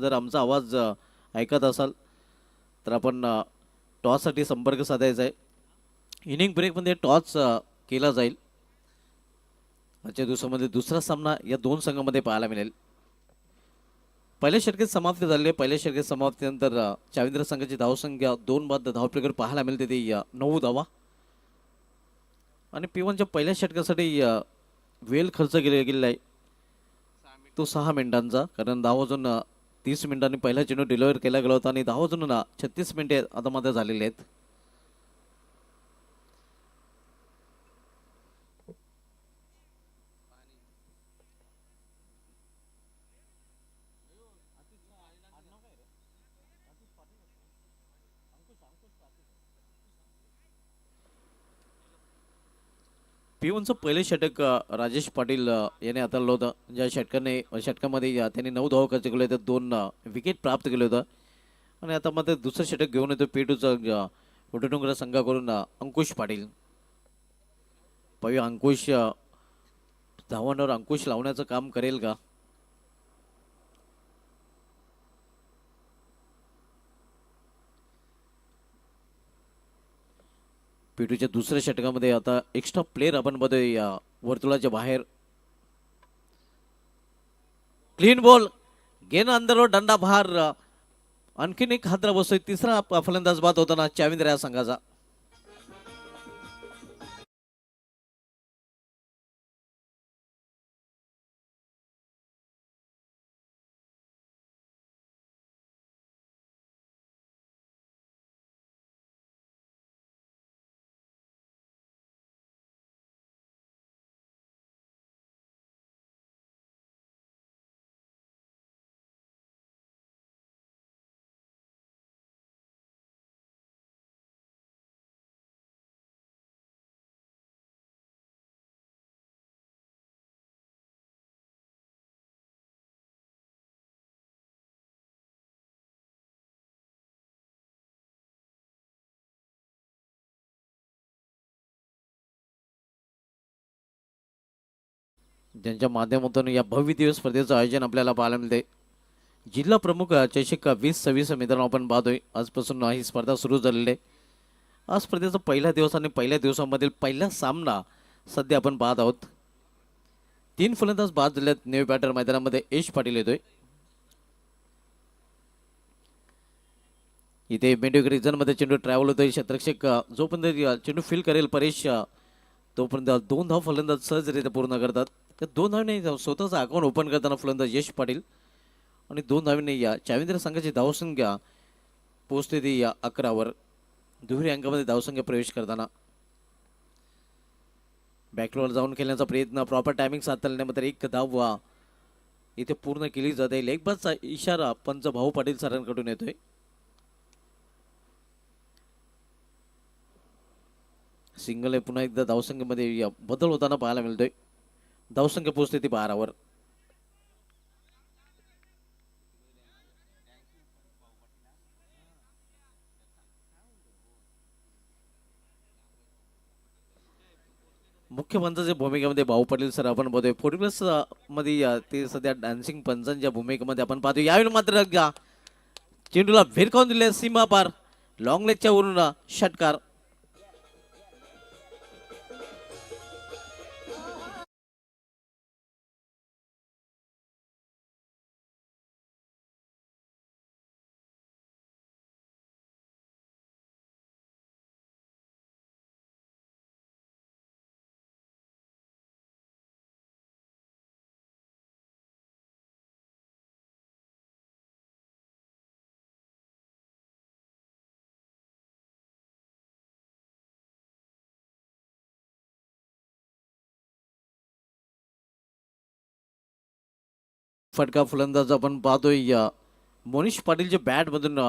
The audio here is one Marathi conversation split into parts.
जर आमचा आवाज ऐकत असाल तर आपण टॉससाठी संपर्क साधायचा आहे. इनिंग ब्रेकमध्ये टॉस केला जाईल. आजच्या दिवसामध्ये दुसरा सामना या दोन संघामध्ये पाहायला मिळेल. पहिल्या षटकात समाप्ती झाली आहे. पहिल्या षटकात समाप्तीनंतर चाविंद्र संघाची धावसंख्या 2 बाद धावफलकावर पाहायला मिळते ती 9 धावा आणि P1च्या पहिल्या षटकासाठी वेळ खर्च गेलेला आहे तो 6 मिनिटांचा. कारण 10 वाजून 30 मिनिटांनी पहिला चेंडू डिलिव्हर केला गेला होता आणि 10 वाजून 36 मिनिटे आता मध्ये झालेले आहेत. P1चं पहिले षटक राजेश पाटील याने हाताळलं होतं. ज्या षटकामध्ये त्यांनी 9 धावा खर्च केले होते, 2 विकेट प्राप्त केले होतं आणि आता मध्ये दुसरं षटक घेऊन येतो P2चा वडुडुंगरा संघाकडून अंकुश पाटील. पाहूया अंकुश धावांवर अंकुश लावण्याचं काम करेल का. P2च्या दुसऱ्या षटकामध्ये आता एक्स्ट्रा प्लेअर आपण बघूया वर्तुळाच्या बाहेर. क्लीन बॉल गेन अंदरवर दंडा बाहेर. आणखीन एक हादरा बसतोय. तिसरा फलंदाज बाद होताना चाविंद्र या संघाचा. ज्यांच्या माध्यमातून या भव्य दिवस स्पर्धेचं आयोजन आपल्याला पाहायला मिळते. जिल्हा प्रमुख चषक 2026 मित्रांनो आपण पाहतोय. आजपासून ही स्पर्धा सुरू झालेली आहे. आज स्पर्धेचा पहिला दिवस आणि पहिल्या दिवसामधील पहिला सामना सध्या आपण पाहत आहोत. 3 फलंदाज बाद झालेत. न्यू बॅटर मैदानामध्ये यश पाटील येतोय. इथे मेंढ्युक रिजनमध्ये चेंडू ट्रॅव्हल होतोय. क्षेत्ररक्षक जोपर्यंत चेंडू फील करेल परेश तोपर्यंत 2 धाव फलंदाज सहजरित्या पूर्ण करतात. त्या 2 धावने स्वतःचा अकाउंट ओपन करताना फलंदाज यश पाटील आणि 2 धावने या चाविंद्र संघाची धावसंख्या पोहोचते ती 11वर. दुहेरी अंकामध्ये धावसंख्या प्रवेश करताना बॅकवर जाऊन खेळण्याचा प्रयत्न प्रॉपर टायमिंग साधल्यानंतर एक धाव इथे पूर्ण केली जाते. लेग बाजचा इशारा पंच भाऊ पाटील सरांकडून येतोय. सिंगल आहे. पुन्हा एकदा धावसंख्येमध्ये बदल होताना पाहायला मिळतोय. धावसंख्या पोहोचते ती 12वर. मुख्य पंचाच्या भूमिकेमध्ये भाऊ पाटील सर आपण बघतोय. फोटोग्राफ्स मध्ये ते सध्या डान्सिंग पंचांच्या भूमिकेमध्ये आपण पाहतो. यावेळी मात्र चेंडूला भिरकावून दिले सीमा पार. लॉंग लेगच्या वरून षटकार. फटका फलंदाज आपण पाहतोय. मोनिश पाटीलच्या बॅट मधून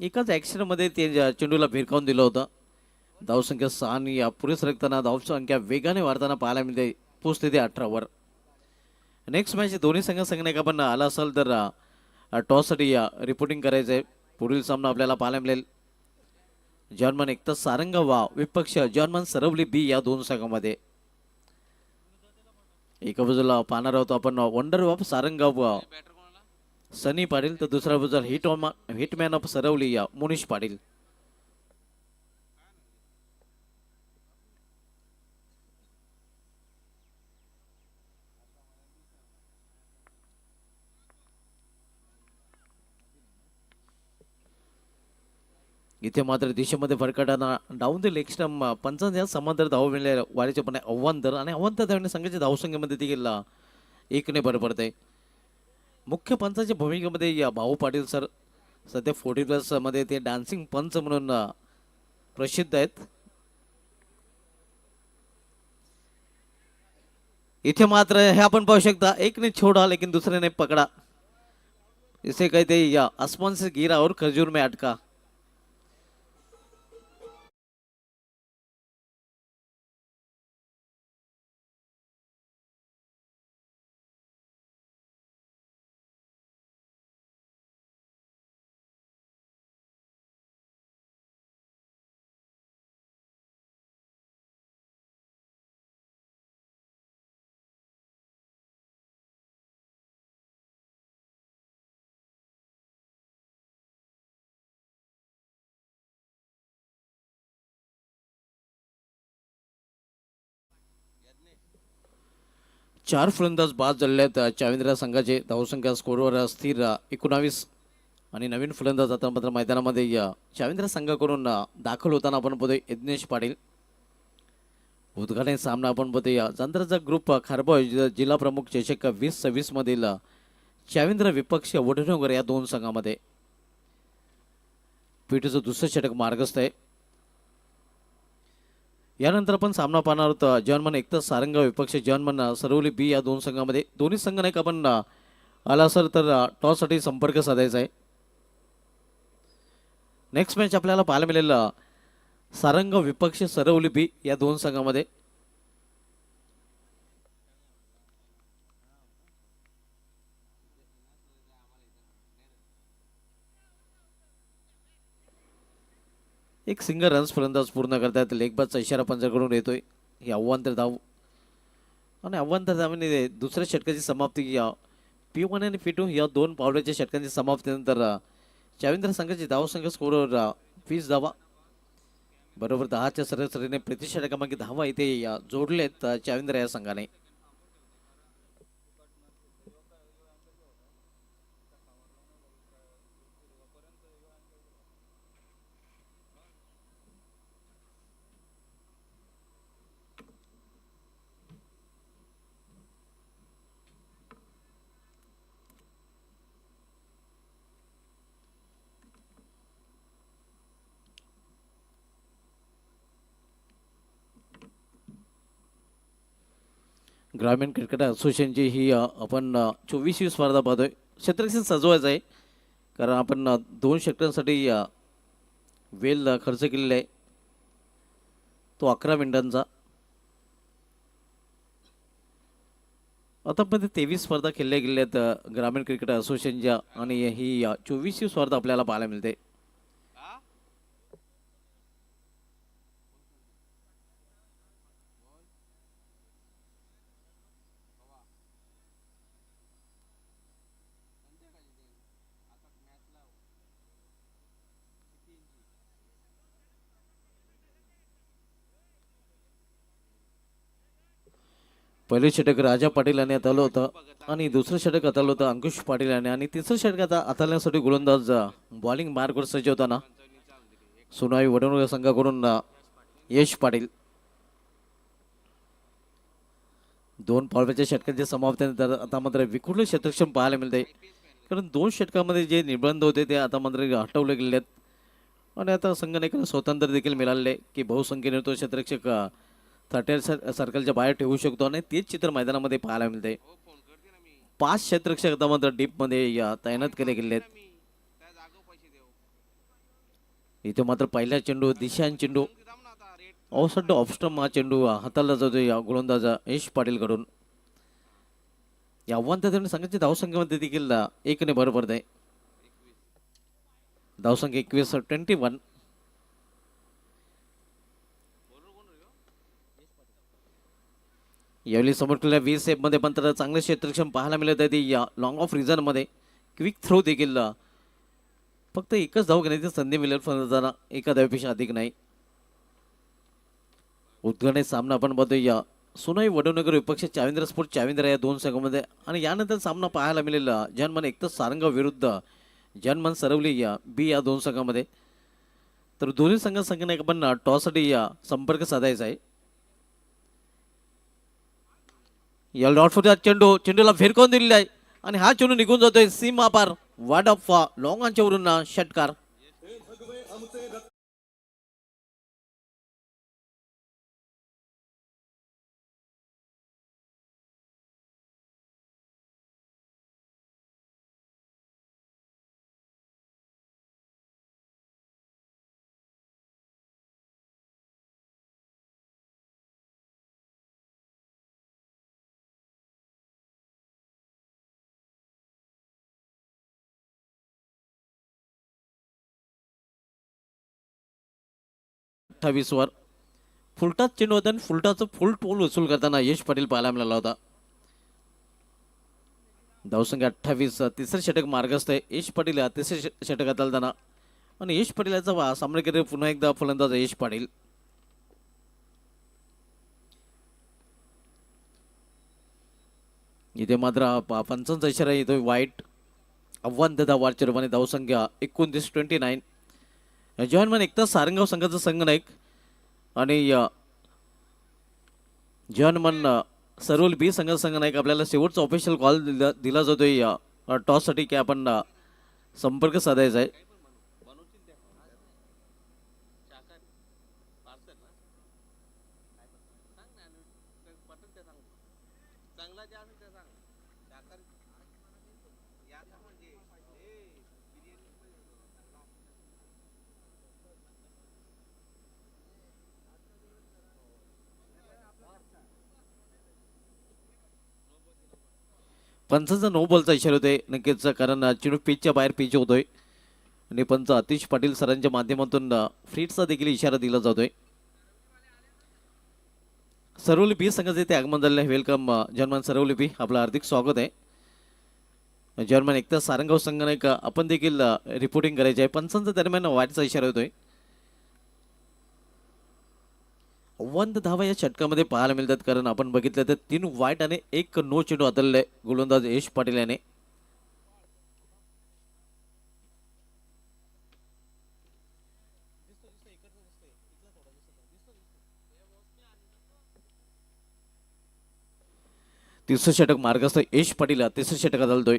एकाच ऍक्शन मध्ये ते चेंडूला भिरकावून दिलं होतं. धावसंख्या 6 आणि पुढे सरकताना धावसंख्या वेगाने वाढताना पाहायला मिळते. पोहोचते ते 18वर. नेक्स्ट मॅच दोन्ही संघांना आपण आला असाल तर टॉससाठी रिपोर्टिंग करायचं आहे. पुढील सामना आपल्याला पाहायला मिळेल जर्मन एकता सारंगावा विपक्ष जर्मन सरवली बी या दोन संघामध्ये. एका बाजूला पाहणार आहोत आपण वंडर ऑफ सारंगाव सनी पाटील, तर दुसऱ्या बाजूला हिटमॅन ऑफ सरवली या मुनीश पाटील. इथे मात्र दिशेमध्ये फरकाटाना डाऊन द लेग स्टंप पंचांच्या समांतर धाव मिळाल्या वारीचे पण आव्हांतर आणि आव्हांतर धावणे संघाच्या धावसंख्येमध्ये देखील एकने भर पडते. मुख्य पंचाच्या भूमिकेमध्ये या भाऊ पाटील सर सध्या 40+ मध्ये ते डान्सिंग पंच म्हणून प्रसिद्ध आहेत. इथे मात्र हे आपण पाहू शकता, एक ने छोड़ा लेकिन दूसरे ने पकड़ा. इसे कहते हैं या आसमान से गिरा और खजूर में अटका. चार फलंदाज बाद झालेत चाविंद्र संघाचे. धावसंख्या स्कोरवर स्थिर 19 आणि नवीन फलंदाज आता मात्र मैदानामध्ये चाविंद्र संघाकडून दाखल होताना आपण बघतोय यज्ञेश पाटील. उद्घाटन सामना आपण बघतोय चंद्रचा ग्रुप खारबा जिल्हा प्रमुख चषक 2026 मधील चाविंद्र विपक्ष वडनगर या दोन संघामध्ये पीटीचं दुसरं षटक मार्गस्थ आहे. यानंतर आपण सामना पाहणार आहोत जर्मन एकतर सारंग विपक्ष जर्मन सरवली बी या दोन संघामध्ये. दोन्ही संघ नाही का आपण आला सर तर टॉससाठी संपर्क साधायचा आहे. नेक्स्ट मॅच आपल्याला पाहायला मिळेल सारंग विपक्ष सरवली बी या दोन संघामध्ये. एक सिंगल रन्स फलंदाज पूर्ण करतात. लेगबाजचा इशारा पंचाकडून येतोय. ही अव्वांतर धाव आणि अव्वांतर धावने दुसऱ्या षटकाची समाप्ती P1 आणि P2 या दोन पावलाच्या षटकांची समाप्तीनंतर चाविंद्र संघाची धावसंख्या स्कोरवर 20 धावा बरोबर 10च्या सरासरीने प्रति षटकामागे धावा इथे जोडलेत चाविंद्र या संघाने. ग्रामीण क्रिकेट असोसिएशनची ही आपण 24वी स्पर्धा पाहतोय. क्षेत्ररक्षण सजवायचं आहे कारण आपण 2 षटकांसाठी वेळ खर्च केलेला आहे तो 11 मिनिटांचा. आतापर्यंत 23 स्पर्धा खेळल्या गेल्या आहेत ग्रामीण क्रिकेट असोसिएशनच्या आणि ही 24वी स्पर्धा आपल्याला पाहायला मिळते. पहिले षटक राजा पाटील यांनी हाताळलं होतं आणि दुसरं षटक हाताळलं होतं अंकुश पाटील यांनी आणि तिसरं षटक आता हाताळण्यासाठी गोलंदाज बॉलिंग मार्कवर सज्ज होताना सोनाई वडवणूक संघाकडून यश पाटील. 2 पावलाच्या षटकांच्या समाप्तीनंतर आता मात्र विखुरलं क्षेत्ररक्षण पाहायला मिळते कारण 2 षटकामध्ये जे निर्बंध होते ते आता मात्र हटवले गेले आहेत आणि आता संघाने स्वातंत्र्य देखील मिळाले की बहुसंख्येने तो क्षेत्ररक्षक 30 सर्कलच्या बाहेर ठेवू शकतो आणि तेच चित्र मैदानामध्ये पाहायला मिळते. 5 क्षेत्ररक्षक आता मात्र डीपमध्ये तैनात केले गेले आहेत. इथे मात्र पहिला चेंडू दिशान चेंडू औसट ऑफस्टम हा चेंडू हाताळला जातो या गोलंदाज यश पाटील कडून. या आव्हान संघाच्या धावसंख्येमध्ये देखील 1 ने भर पडते. धावसंख्या 21 यावेळी समोर केलेल्या 20 मध्ये पण तर चांगले क्षेत्ररक्षण पाहायला मिळत आहे या लॉंग ऑफ रिझनमध्ये क्विक थ्रो देखील फक्त एकच धाव घेण्याची संधी मिळेल फलंदाजांना, एका धावेपेक्षा अधिक नाही. उद्घाटन सामना आपण बघूया सोनाई वडोनगर विपक्ष चाविंद्र स्पोर्ट चाविंद्र या दोन संघामध्ये. आणि यानंतर सामना पाहायला मिळेल जनमन एकतर सारंगाव विरुद्ध जनमन सरवली या बी या दोन संघामध्ये. तर दोन्ही संघांना आपण टॉससाठी या संपर्क साधायचा आहे. या लॉटफोर्डचा चेंडूला फेरकावून दिलेला आहे आणि हा चेंडू निघून जातोय सीमा पार. वार्ड ऑफ लॉंग ऑनच्यावरून षटकार. वर फुलटाच चेंडू होता आणि फुलटाचं फुल टोल वसूल करताना यश पाटील पाहायला मिळाला होता. धावसंख्या 28. तिसरे षटक मार्गस्थ आहे. यश पाटील तिसरे षटक हाताळताना आणि यश पाटीलचा सामना केले पुन्हा एकदा फलंदाज यश पाटील. इथे मात्र पंचांचा इशारा येतोय वाईट. आव्हान धावाच्या रूपाने धावसंख्या 29-29. जवानमान एकता सारंगाव संघाचा संघनायक आणि जवानमान सरवल बी संघाचा संघनायक आपल्याला शेवटचा ऑफिशियल कॉल दिला जातोय टॉससाठी की आपण संपर्क साधायचा आहे. पंचांचा नो बॉलचा इशारा होतोय नक्कीच, कारण चेंडू पिचच्या बाहेर पिच होतोय आणि पंच अतिश पाटील सरांच्या माध्यमातून फ्रीटचा देखील इशारा दिला जातोय. सरवली बी संघाचे ते आगमन झालेले आहे. वेलकम जर्मन सरवली बी, आपलं हार्दिक स्वागत आहे. जर्मन एकता सारंगाव संघाने आपण देखील रिपोर्टिंग करायचे आहे. पंचांच्या दरम्यान वाटचा इशारा होतोय. 1 धावा या षटकामध्ये पाहायला मिळतात, कारण आपण बघितलं तर 3 वाईट आणि 1 नो चेंडू हाताळले गोलंदाज यश पाटील याने. तिसरं षटक मार्गस्थ यश पाटील तिसरं षटक हाताळतोय.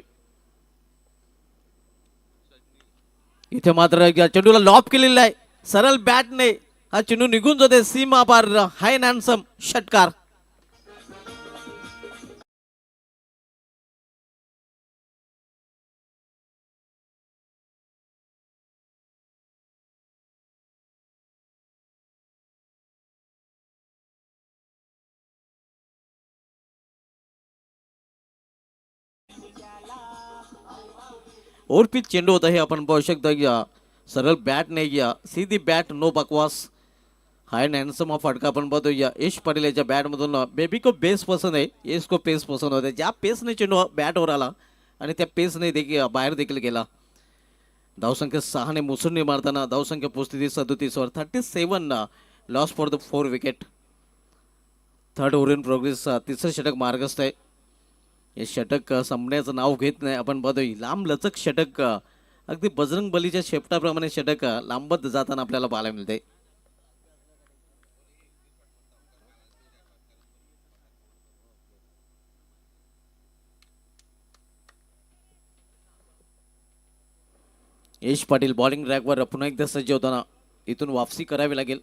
इथे मात्र चेंडूला लॉप केलेला आहे सरळ बॅटने. हा चेंडू निघून जाते सीमा पार. हाय नॅन्सम षटकार. और पिच चेंडू होता है आपण पाहू शकता. सरळ बॅट नाही घ्या, सीधी बॅट, नो बकवास. हाय नॅन्सम हा फटका आपण पाहतो यश पाटील याच्या बॅटमधून. बेबी को बेस पसंद आहे, यश को पेस पसंद होते. ज्या पेसने चेंडू बॅटवर आला आणि त्या पेसने देखील बाहेर देखील गेला. धावसंख्या 6 ने मुसंडी मारताना धावसंख्या पोहोचते 37 वर. 37 loss for the 4 wicket. Third over in progress. तिसरं षटक मार्गस्थ आहे. हे षटक संपण्याचं नाव घेत नाही. आपण पाहतोय लांब लचक षटक, अगदी बजरंग बलीच्या शेपटाप्रमाणे षटक लांबत जाताना आपल्याला पाहायला मिळते. यश पाटील बॉलिंग ट्रॅकवर पुन्हा एकदा सज्ज होताना इथून वापसी करावी लागेल,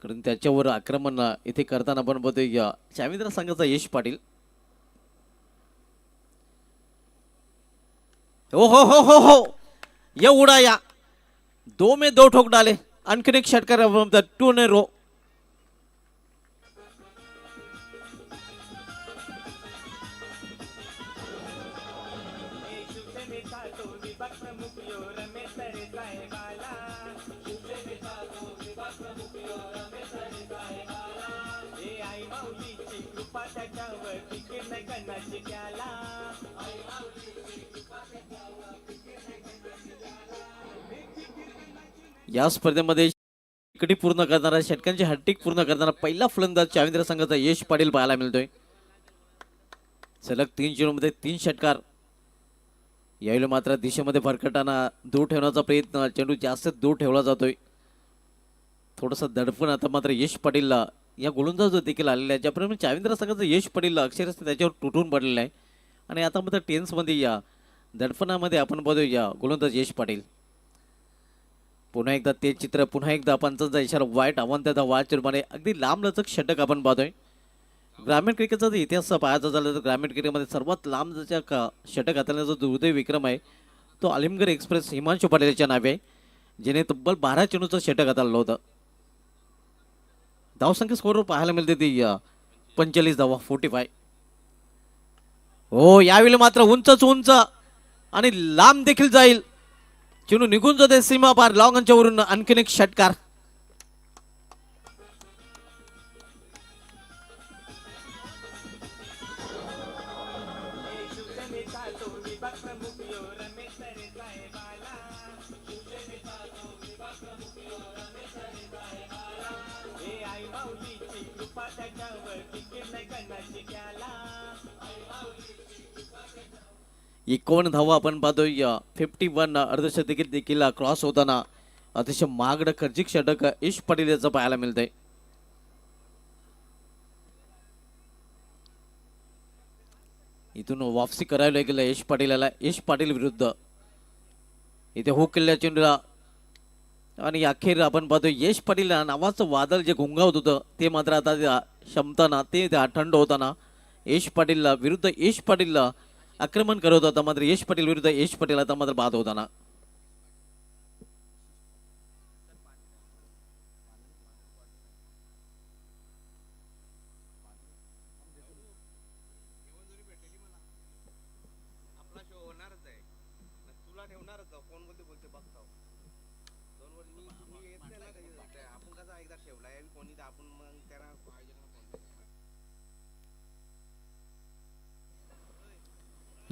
कारण त्याच्यावर आक्रमण इथे करताना आपण बघतोय चाविंद्र संघाचा यश पाटील. हो हो हो हो हो, ये उड़ा या 2 में 2 ठोक डाले. आणखीन एक षटकार 2 ने रो. या स्पर्धेमध्ये षटकडी पूर्ण करणारा षटकांची हॅट्रिक पूर्ण करणारा पहिला फलंदाज चाविंद्र संघाचा यश पाटील पाहायला मिळतोय. सलग 3 चेंडूमध्ये 3 षटकार. यावेळी मात्र दिशेमध्ये भरकटताना दूर ठेवण्याचा प्रयत्न, चेंडू जास्त दूर ठेवला जातोय. थोडंसं दडपण आता मात्र यश पाटीलला या गोलंदाज देखील आलेला आहे. ज्याप्रमाणे चाविंद्र संघाचं यश पाटीलला अक्षरशः त्याच्यावर तुटून पडलेलं आहे आणि आता मात्र टेन्समध्ये या दडपणामध्ये आपण बघूया या गोलंदाज यश पाटील. पुन्हा एकदा ते चित्र, पुन्हा एकदा पंचांचा इशारा, वाईट आव्हान त्याचा वाचप्रमाणे अगदी लांब लचक षटक आपण पाहतोय. ग्रामीण क्रिकेटचा जर इतिहास पाहायचा झाला तर ग्रामीण क्रिकेटमध्ये सर्वात लांब षटक हाताळण्याचा जो दुर्दैवी विक्रम आहे तो अलिमगड एक्सप्रेस हिमांशू पाटील याच्या नावे आहे, जिने तब्बल 12 चेंडूचं षटक हाताळलं होतं. धावसंख्या स्कोरवर पाहायला मिळते ती 45 धावा, 45. हो, यावेळी मात्र उंचच उंच आणि लांब देखील जाईल. चेंडू निघून जाते सीमा पार, लॉंगच्या वरून आणखीन एक षटकार. एकावन्न धावा आपण पाहतोय. 51 अर्धशतकी देखील क्रॉस होताना अतिशय महागडं खर्चिक षटक यश पाटील याचं पाहायला मिळतंय. इथून वापसी करायला गेलं यश पाटील याला. यश पाटील विरुद्ध इथे हुक केलेल्या चेंडूला आणि अखेर आपण पाहतोय यश पाटील नावाचं वादळ जे घोंगावत होतं ते मात्र आता क्षमताना ते थंड होताना यश पाटीलला विरुद्ध यश पाटीलला आक्रमण करत होता. मात्र यश पाटील विरुद्ध यश पाटील आता मात्र बाद होताना.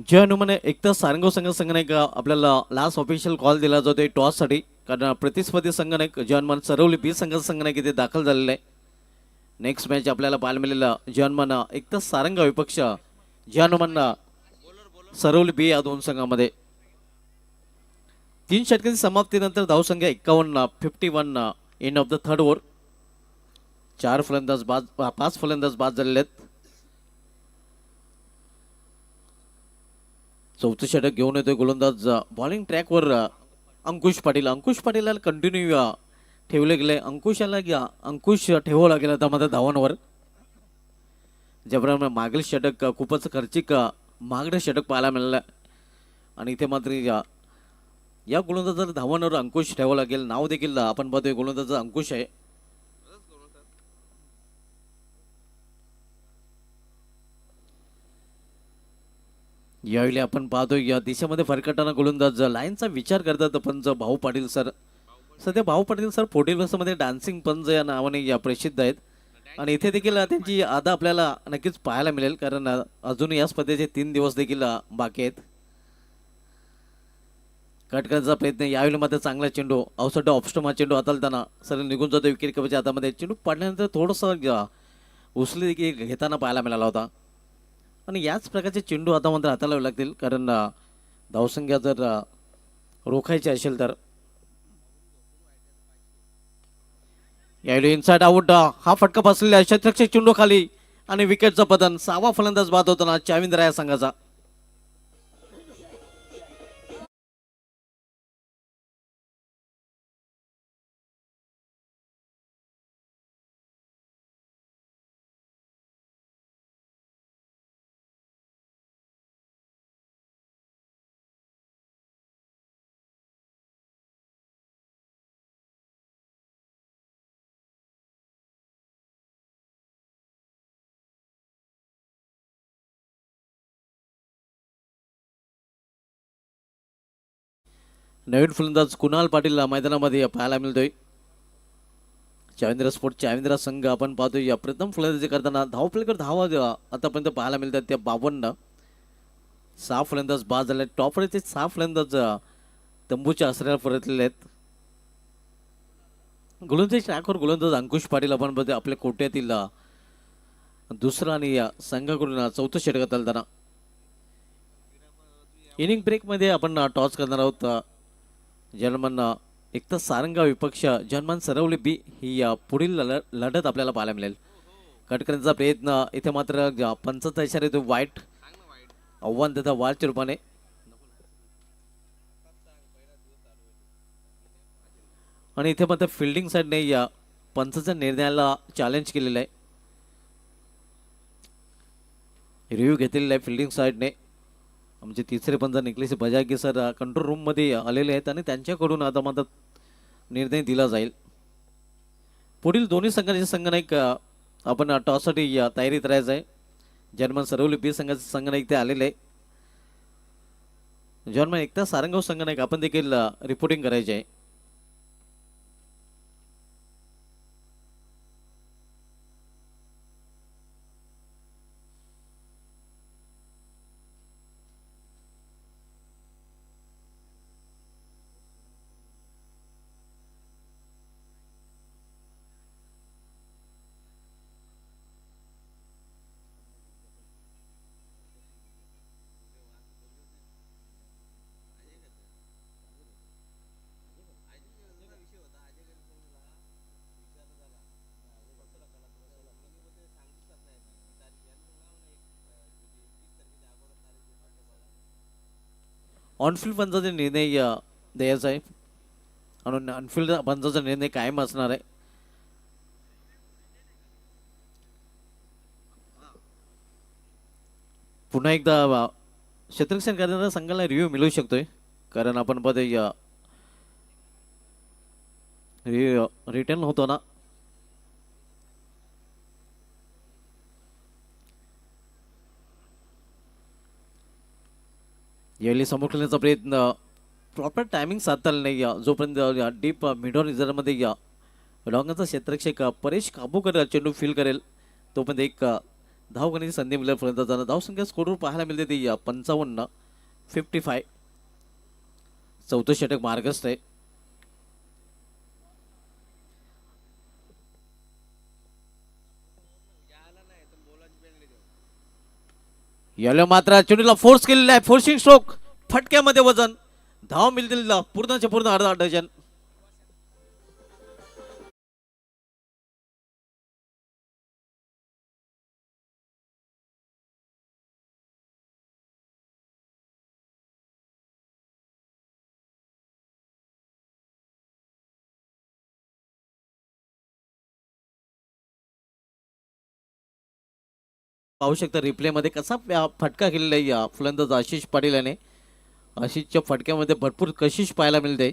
जय हनुमान. एक तर सारंगाव संघाने आपल्याला लास्ट ऑफिशियल कॉल दिला जातोय टॉससाठी, कारण प्रतिस्पर्धी संघाने जय हनुमान सरवली बी संघाने इथे दाखल झालेला आहे. नेक्स्ट मॅच आपल्याला पाहायला मिळालेला जय हनुमान एक तर सारंगाव विपक्ष जय हनुमान सरवली बी या दोन संघामध्ये 3 षटकांची समाप्तीनंतर धावसंख्या 51, 51 end of the third over. 5 फलंदाज बाद झालेले आहेत. चौथं षटक घेऊन येतोय गोलंदाज बॉलिंग ट्रॅकवर अंकुश पाटील. अंकुश पाटीलला कंटिन्यू ठेवले गेले. अंकुश ठेवावं लागेल आता मात्र धावांवर. ज्याप्रमाणे मागील षटक खूपच खर्चिक महागडं षटक पाहायला मिळालं आणि इथे मात्र या गोलंदाजाला धावांवर अंकुश ठेवावं लागेल. नाव देखील आपण पाहतोय गोलंदाज अंकुश आहे. यावेळी आपण पाहतोय या दिशेमध्ये फरकटताना गोलंदाज लाईनचा विचार करतात पंच भाऊ पाटील सर. सध्या भाऊ पाटील सर 40 मध्ये डान्सिंग पंच या नावाने या प्रसिद्ध आहेत आणि इथे देखील त्यांची आदा आपल्याला नक्कीच पाहायला मिळेल, कारण अजून या स्पर्धेचे 3 दिवस देखील बाकी आहेत. कट करण्याचा प्रयत्न. यावेळी मात्र चांगला चेंडू अवसट ऑफस्टोम हा चेंडू हाताळताना सर निघून जातो विकेट कपच्या हातामध्ये. चेंडू पडल्यानंतर थोडंसं उचली देखील घेताना पाहायला मिळाला होता आणि याच प्रकारचे चेंडू आता मात्र हाताळावे लागतील, कारण धावसंख्या जर रोखायची असेल तर. यावेळी इनसाइड आउट हा फटका बसलेला शतरक्षक चेंडू खाली आणि विकेटचं पतन. 6वा फलंदाज बाद होताना चाविंद्र या संघाचा. नवीन फलंदाज कुणाल पाटील मैदानामध्ये पाहायला मिळतोय. चाविंद्रा स्पोर्ट चाविंद्रा संघ आपण पाहतो या प्रथम फलंदाजी करताना धावफलकर धावा आतापर्यंत पाहायला मिळतात त्या 52. 6 फलंदाज बाद झाले. टॉपवरचे 6 फलंदाज तंबूच्या आसऱ्याला परतलेले आहेत. गोलंदाज ट्रॅकवर गोलंदाज अंकुश पाटील आपण बघतो आपल्या कोट्यातील दुसरा आणि या संघाकडून चौथं षटक चालताना. इनिंग ब्रेकमध्ये आपण टॉस करणार आहोत. जर्मन एकतर सारंगा विपक्ष जर्मन सरवली बी ही पुढील लढत आपल्याला पाहायला मिळेल. कट करण्याचा प्रयत्न इथे मात्र पंचाचा इशारा येतो वाईट आव्हान देता वारच्या रूपाने. आणि इथे मात्र फिल्डिंग साईडने या पंचाच्या निर्णयाला चॅलेंज केलेलं आहे. रिव्ह्यू घेतलेला आहे फिल्डिंग साईडने. आमचे तिसरे पंच निखिलेश बजागी सर कंट्रोल रूममध्ये आलेले आहेत आणि त्यांच्याकडून आता मात्र निर्णय दिला जाईल. पुढील दोन्ही संघाचे संघनायक आपण टॉससाठी तयारीत राहायचं आहे. जर्मन सरवली बी संघाचे संघनायक ते आलेले आहे. जर्मन एकता सारंगाव संघनायक आपण देखील रिपोर्टिंग करायचे आहे. ऑनफिल्ड पंचाचा निर्णय द्यायचा आहे आणि ऑनफिल्ड पंचाचा निर्णय कायम असणार आहे. पुन्हा एकदा क्षेत्ररक्षण करणाऱ्या संघाला रिव्ह्यू मिळू शकतोय कारण आपण बघा रिटर्न होतो ना. यावेळी समोर खेळण्याचा प्रयत्न प्रॉपर टायमिंग साधता आला नाही. जोपर्यंत डीप मिड ऑन रिझर्वमध्ये लॉंगाचा क्षेत्ररक्षक परेश काबूकर चेंडू फील करेल तोपर्यंत एक धाव घेण्याची संधी मिळेल. फलंदाजांना धावसंख्या स्कोरवर पाहायला मिळते ती 55 55. चौथं षटक मार्गस्थ आहे. याला मात्र चेंडूला फोर्स केलेला आहे. फोर्सिंग स्ट्रोक फटक्यामध्ये वजन धाव मिळतील पूर्णच्या पूर्ण अर्धा डझन. पाहू शकता रिप्ले मध्ये कसा फटका केलेला आहे फलंदाज आशिष पाटील याने. आशिषच्या फटक्यामध्ये भरपूर कशिश पाहायला मिळते.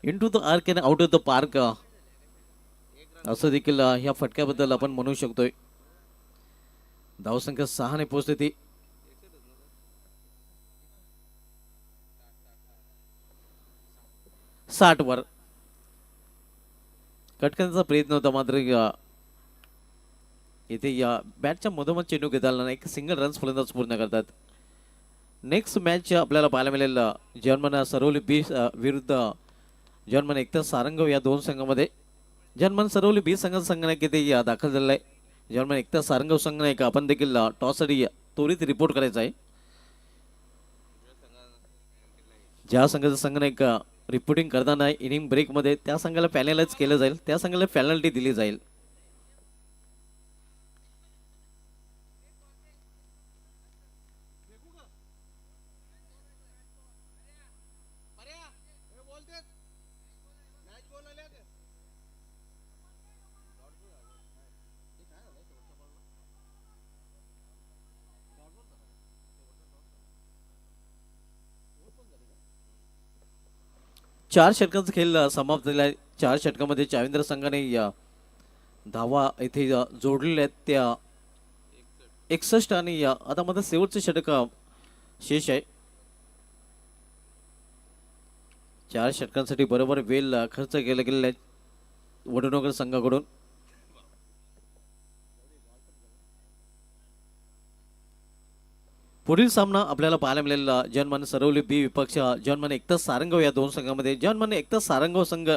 Into the arc and out of the park असं देखील ह्या फटक्याबद्दल आपण म्हणू शकतोय. धावसंख्या 6 ने पोहोचते ती. साठ वर कट करण्याचा प्रयत्न होता मात्र इथे या बॅटच्या मधोमध चेंडू घेताना एक सिंगल रन्स फलंदाज पूर्ण करतात. नेक्स्ट मॅच आपल्याला पाहायला मिळेल जर्मन सरवली बी विरुद्ध जर्मन एकतर सारंगाव या दोन संघामध्ये. जर्मन सरवली बी संघाचा संघनायक इथे दाखल झालेला आहे. जर्मन एकतर सारंगाव संघनायक आपण देखील टॉससाठी त्वरित रिपोर्ट करायचा आहे. ज्या संघाचा संघनायक रिपोर्टिंग करताना इनिंग ब्रेकमध्ये त्या संघाला पॅनलाइज केलं जाईल, त्या संघाला पेनल्टी दिली जाईल. चार षटकांचा खेळ समाप्त झाला आहे. 4 षटकामध्ये चाविंद्र संघाने धावा इथे जोडलेल्या आहेत त्या 61 आणि आता मध्ये शेवटचं षटक शेष आहे. 4 षटकांसाठी बरोबर वेळ खर्च केला गेलेला आहे. वडनगर संघाकडून. पुढील सामना आपल्याला पाहायला मिळेल जनमान सरवली बी विपक्ष जनमान एकता सारंगाव या दोन संघामध्ये. जनमान एकता सारंगाव संघ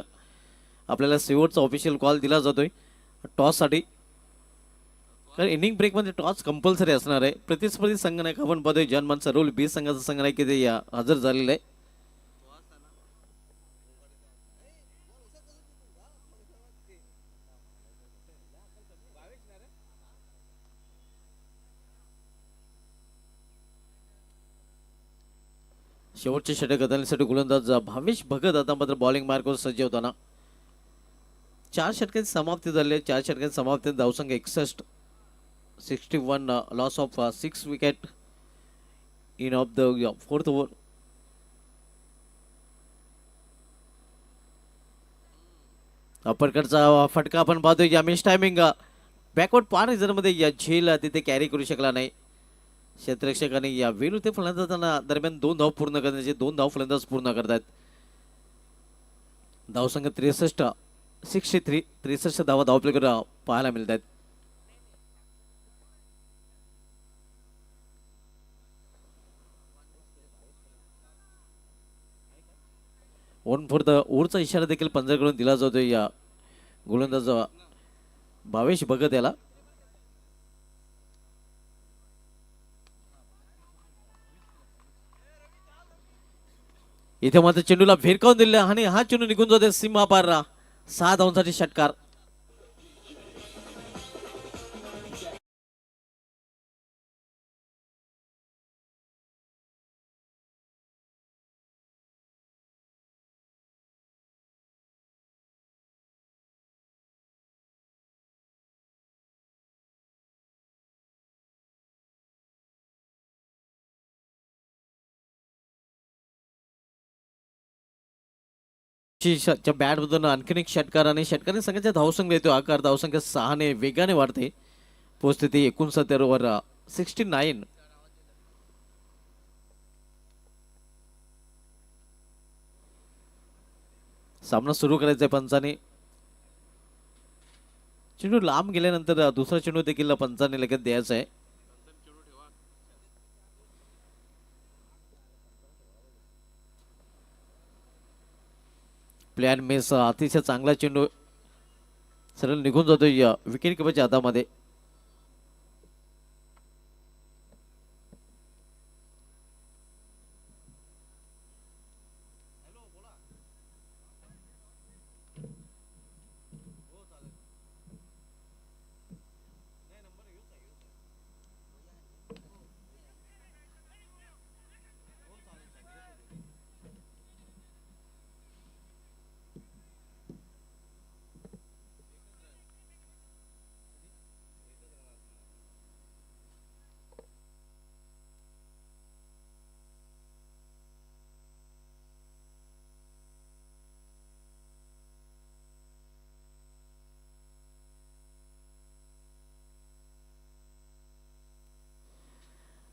आपल्याला शेवटचा ऑफिशियल कॉल दिला जातोय टॉससाठी, कारण इनिंग ब्रेकमध्ये टॉस कंपल्सरी असणार आहे. प्रतिस्पर्धी संघ नाही का आपण पाहतोय जनमान सरवली बी संघाचा संघ नाही की ते हजर झालेलं आहे. शेवटचे षटक करण्यासाठी गोलंदाज भावेश भगत आता मात्र बॉलिंग मार्कवर सज्ज होताना. 4 षटकांची समाप्ती झाली. 4 षटकांची समाप्ती धावसंख्या 61, 61 loss of 6 wicket in of the fourth over. अपरकडचा फटका आपण पाहतोय या मिस टायमिंग बॅकवर्ड पार रिझनमध्ये या झेल तिथे कॅरी करू शकला नाही. क्षेत्ररक्षकाने या वेळू ते फलंदाजांना दरम्यान 2 धाव पूर्ण करण्याचे 2 धाव फलंदाज पूर्ण करतात. धावसंख्या 63, 63 63 धावा धावपलीकडे पाहायला मिळतात. वन फॉर द ओव्हरचा इशारा देखील पंजाकडून दिला जातो या गोलंदाज भावेश भगत याला. इथे मात्र चेंडूला भिरकावून दिले आणि हा चेंडू निघून जाते सीमा पार. 6 धावांसाठी षटकार. च्या बॅट मधून आणखीन एक षटकार आणि षटकाने संघाच्या धावसंख्या येतो आकार. धावसंख्या 6 ने वेगाने वाढते. पोहोचते 69 वर 69. सामना सुरू करायचा आहे पंचाने. चेंडू लांब गेल्यानंतर दुसरा चेंडू देखील पंचाने लगेच द्यायचा आहे. प्लॅन मेस अतिशय चांगला चेंडू सरळ निघून जातोय विकेट किपरच्या हातामध्ये.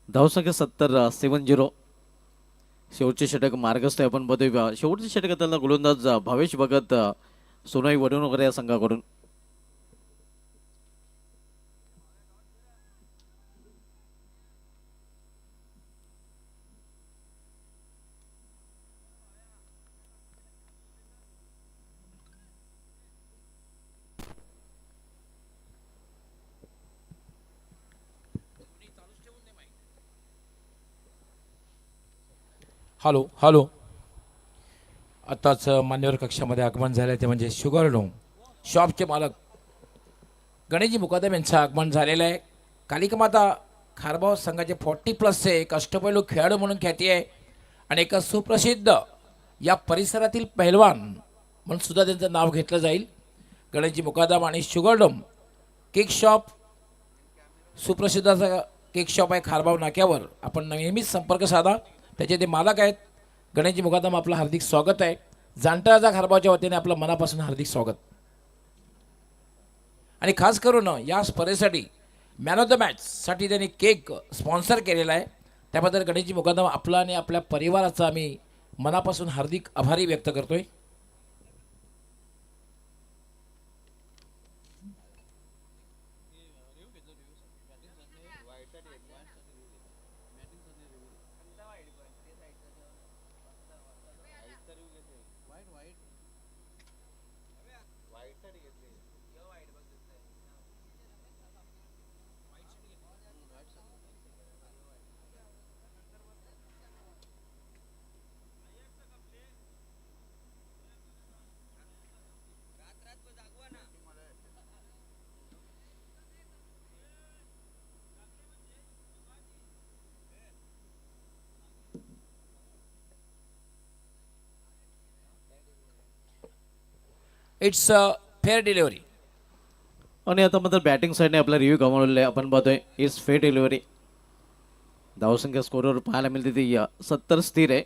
धावसंख्या 70, 70. शेवटचे षटक मार्गस्थ आहे आपण बघतोय. शेवटचे षटक त्यांना गोलंदाज भावेश भगत सोनाई वडवणकर या संघाकडून. Hello hello. आत्ताच मान्यवर कक्षामध्ये आगमन झाले ते म्हणजे शुगर डोम शॉपचे मालक गणेशजी मुकादम यांचं आगमन झालेलं आहे. कालिका माता खारबाव संघाचे 40+ एक अष्टपैलू खेळाडू म्हणून ख्याती आहे आणि एका सुप्रसिद्ध या परिसरातील पहिलवान म्हणून सुद्धा त्यांचं नाव घेतलं जाईल. गणेशजी मुकादम आणि शुगर डोम केक शॉप सुप्रसिद्ध असा केक शॉप आहे खारबाव नाक्यावर. आपण नेहमीच संपर्क साधा. त्याचे ते मालक आहेत. गणेशजी मुकादम आपलं हार्दिक स्वागत आहे. जाणता राजा खारबावच्या वतीने आपलं मनापासून हार्दिक स्वागत. आणि खास करून या स्पर्धेसाठी मॅन ऑफ द मॅचसाठी त्यांनी केक स्पॉन्सर केलेला आहे. त्याबद्दल गणेशजी मुकादम आपला आणि आपल्या परिवाराचा आम्ही मनापासून हार्दिक आभारी व्यक्त करतोय. It's fair delivery. आणि आता मात्र बॅटिंग साईडने आपला रिव्ह्यू गमावलेला आहे. आपण पाहतोय इज फेअर डिलिव्हरी. धावसंख्या स्कोरवर पाहायला मिळते ती 70 स्थिर आहे.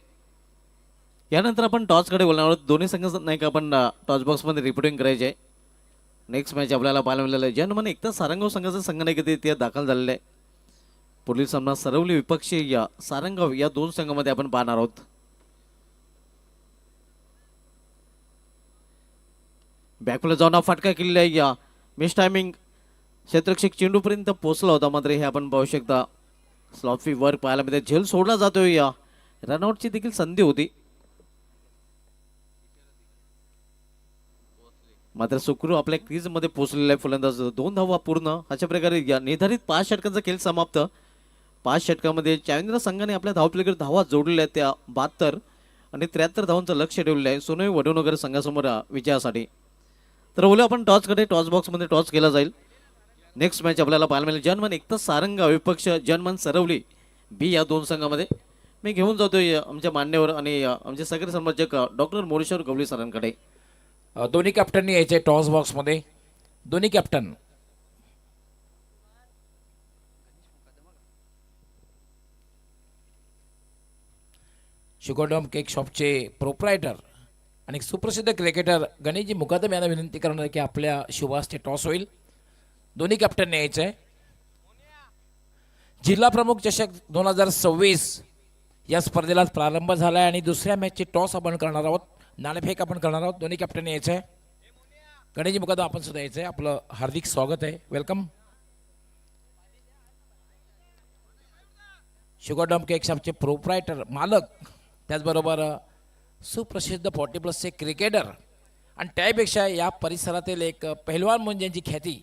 यानंतर आपण टॉसकडे बोलणार आहोत. दोन्ही संघ नाही का आपण टॉस बॉक्समध्ये रिपोर्टिंग करायचे आहे. नेक्स्ट मॅच आपल्याला पाहायला मिळालेलं आहे. ज्यानं एक तर सारंगाव संघाचा संघ नाही कधी ते दाखल झालेलं आहे. पुढील सामना सरवली विपक्षी सारंगाव या दोन संघामध्ये आपण पाहणार आहोत. बॅकफुल जाऊन हा फटका केलेला आहे. या मिस टायमिंग क्षेत्ररक्षक चेंडूपर्यंत पोहोचला होता. मात्र हे आपण पाहू शकता स्लॉफी वर पाहायला मिळते. झेल सोडला जातोय. या रनआउटची देखील संधी होती. मात्र सुखरू आपल्या क्रीजमध्ये पोहोचलेला आहे. फलंदाज 2 धावा पूर्ण. अशा प्रकारे या निर्धारित 5 षटकांचा खेळ समाप्त. 5 षटकामध्ये चाविंद्र संघाने आपल्या धावपलीकडे धावा जोडलेल्या आहेत त्या 72 आणि 73 धावांचं लक्ष ठेवलेलं आहे सोनई वडवणगर संघासमोर विजयासाठी. तर बोलू आपण टॉसकडे. टॉस बॉक्समध्ये टॉस केला जाईल. नेक्स्ट मॅच आपल्याला पाहायला मिळेल जनमन एकता सारंगाव विपक्ष जनमन सरवली बी या दोन संघामध्ये. मी घेऊन जातोय आमच्या मान्यवर आणि आमचे सगळे समर्थक डॉक्टर मोरेश्वर गवळी सरांकडे. दोन्ही कॅप्टननी यायचे टॉस बॉक्समध्ये. दोन्ही कॅप्टन शुगरडॉम केक शॉपचे प्रोप्रायटर आणि सुप्रसिद्ध क्रिकेटर गणेशजी मुकादम यांना विनंती करणार की आपल्या शुभास्ते टॉस होईल. दोन्ही कॅप्टनने यायचं आहे. जिल्हा प्रमुख चषक 2026 या स्पर्धेला प्रारंभ झाला आहे आणि दुसऱ्या मॅचची टॉस आपण करणार आहोत. नाणेफेक आपण करणार आहोत. दोन्ही कॅप्टनने यायचं आहे. गणेशजी मुकादम आपण सुद्धा यायचं आहे. आपलं हार्दिक स्वागत आहे. वेलकम. शुगरडॉम केक शॉपचे प्रोप्रायटर मालक त्याचबरोबर सुप्रसिद्ध 40+ क्रिकेटर आणि त्यापेक्षा या परिसरातील एक पहिलवान म्हणून ज्यांची ख्याती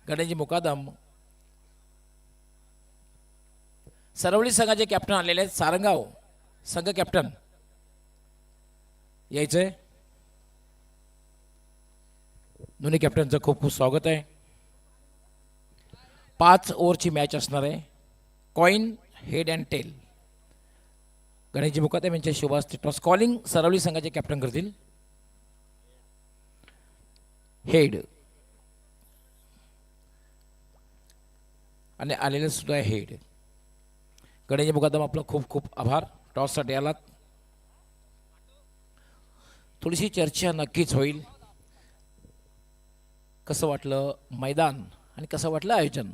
गणेशजी मुकादम. सरवली संघाचे कॅप्टन आलेले आहेत. सारंगाव संघ कॅप्टन यायचंय. दोन्ही कॅप्टनचं खूप खूप स्वागत आहे. 5 ओव्हरची मॅच असणार आहे. Coin head and tail. Ganeshji Mukadam यांच्या शुभास्ते टॉस कॉलिंग सरवली संघाचे कॅप्टन करतील. हेड आणि आलेले सुद्धा हेड. गणेशजी मुकादम आपलं खूप खूप आभार टॉससाठी आलात. थोडीशी चर्चा नक्कीच होईल. कसं वाटलं मैदान आणि कसं वाटलं आयोजन?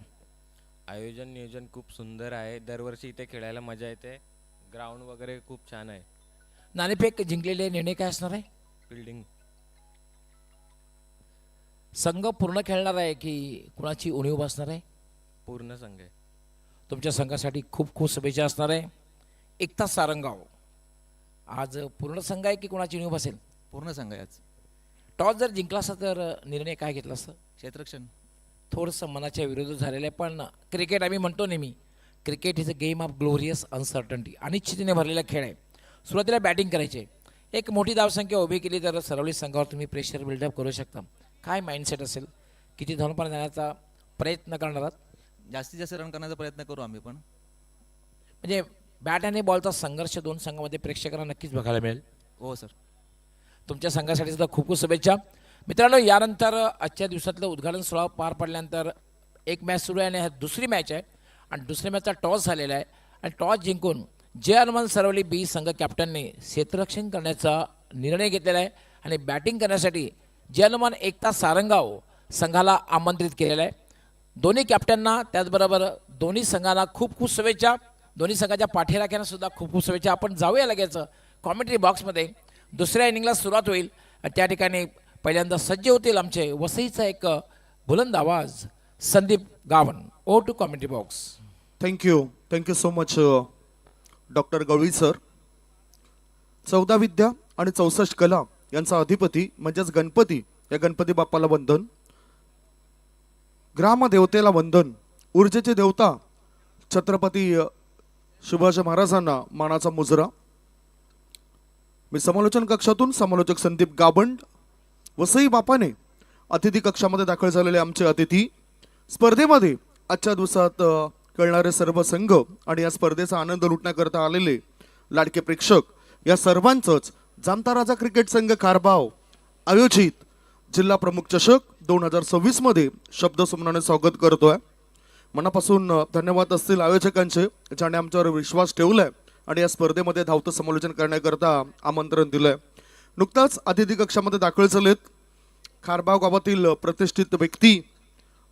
आयोजन नियोजन खूप सुंदर आहे. दरवर्षी इथे खेळायला मजा येते. ग्राउंड वगैरे खूप छान आहे. नाणेफेक जिंकलेले निर्णय काय असणार आहे? फिल्डिंग संघ पूर्ण खेळणार आहे की कुणाची उणीव बसणार आहे? पूर्ण संघ आहे. तुमच्या संघासाठी खूप खूप शुभेच्छा असणार आहे. एकता सारंगाव आज पूर्ण संघ आहे की कुणाची उणीव बसेल? पूर्ण संघ आहे आज. टॉस जर जिंकला असता तर निर्णय काय घेतला असता? क्षेत्ररक्षण. थोडंसं मनाच्या विरोधात झालेलं आहे. पण क्रिकेट आम्ही म्हणतो नेहमी cricket is a game of glorious uncertainty. अनिश्चितीने भरलेला खेळ आहे. सुरुवातीला बॅटिंग करायचे. एक मोठी धावसंख्या उभी केली तर सरवली संघावर तुम्ही प्रेशर बिल्डअप करू शकता. काय माइंडसेट असेल? किती धावपण जाण्याचा प्रयत्न करणार आहात? जास्तीत जास्त रन करण्याचा प्रयत्न करू आम्ही पण. म्हणजे बॅट आणि बॉलचा संघर्ष दोन संघामध्ये प्रेक्षकांना नक्कीच बघायला मिळेल. हो सर. तुमच्या संघासाठी सुद्धा खूप खूप शुभेच्छा. मित्रांनो, यानंतर आजच्या दिवसातलं उद्घाटन सोहळा पार पडल्यानंतर एक मॅच सुरू आहे आणि दुसरी मॅच आहे आणि दुसऱ्या मॅचचा टॉस झालेला आहे आणि टॉस जिंकून जे हनुमान सरवली बी संघ कॅप्टनने क्षेत्ररक्षण करण्याचा निर्णय घेतलेला आहे आणि बॅटिंग करण्यासाठी जे हनुमान एकता सारंगाव संघाला आमंत्रित केलेलं आहे. दोन्ही कॅप्टनना त्याचबरोबर दोन्ही संघांना खूप खूप शुभेच्छा. दोन्ही संघाच्या पाठीराख्यांना सुद्धा खूप खूप शुभेच्छा. आपण जाऊया लगेच कॉमेंट्री बॉक्समध्ये. दुसऱ्या इनिंगला सुरुवात होईल आणि त्या ठिकाणी पहिल्यांदा सज्ज होतील आमचे वसईचा एक बुलंद आवाज Sandeep Gavan. Over to commentary box. Thank you so much doctor Gawali sir. 14 विद्या आणि 64 कला यांचा अधिपती म्हणजेच गणपती, या गणपती बाप्पाला वंदन. ग्रामदेवतेला वंदन. ऊर्जेचे देवता छत्रपती शिवाजी महाराजांना मानाचा मुजरा. मी समालोचन कक्षातून समालोचक संदीप गाबंड. वसई बापाने अतिथी कक्षामध्ये दाखल झालेले आमचे अतिथी. स्पर्धेमध्ये आजच्या दिवसात कळणारे सर्व संघ आणि या स्पर्धेचा आनंद लुटण्याकरता आलेले लाडके प्रेक्षक, या सर्वांचंच जामता राजा क्रिकेट संघ कारभाव आयोजित जिल्हा प्रमुख चषक 2026 मध्ये शब्दसुमनाने स्वागत करतोय. मनापासून धन्यवाद असतील आयोजकांचे, ज्याने आमच्यावर विश्वास ठेवलाय आणि या स्पर्धेमध्ये धावतं समालोचन करण्याकरता आमंत्रण दिलंय. नुकताच अतिथी कक्षामध्ये दाखल झालेत खारबाव गावातील प्रतिष्ठित व्यक्ती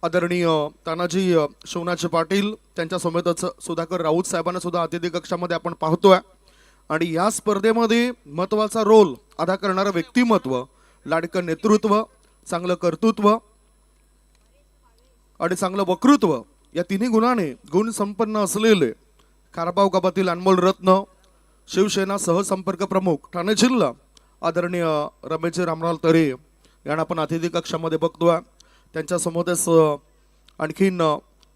आदरणीय तानाजी शिवनाचे पाटील, त्यांच्या समेतच सुधाकर राऊत साहेबांना सुद्धा अतिथी कक्षामध्ये आपण पाहतोय. आणि या स्पर्धेमध्ये महत्त्वाचा रोल अदा करणारं व्यक्तिमत्व, लाडकं नेतृत्व, चांगलं कर्तृत्व आणि चांगलं वक्तृत्व या तिन्ही गुणाने गुण संपन्न असलेले खारबाव गावातील अनमोल रत्न, शिवसेना सहसंपर्क प्रमुख ठाणे जिल्हा आदरणीय रमेशजी रामलाल तरे यांना आपण अतिथी कक्षामध्ये बघतोय. त्यांच्या समोरच आणखीन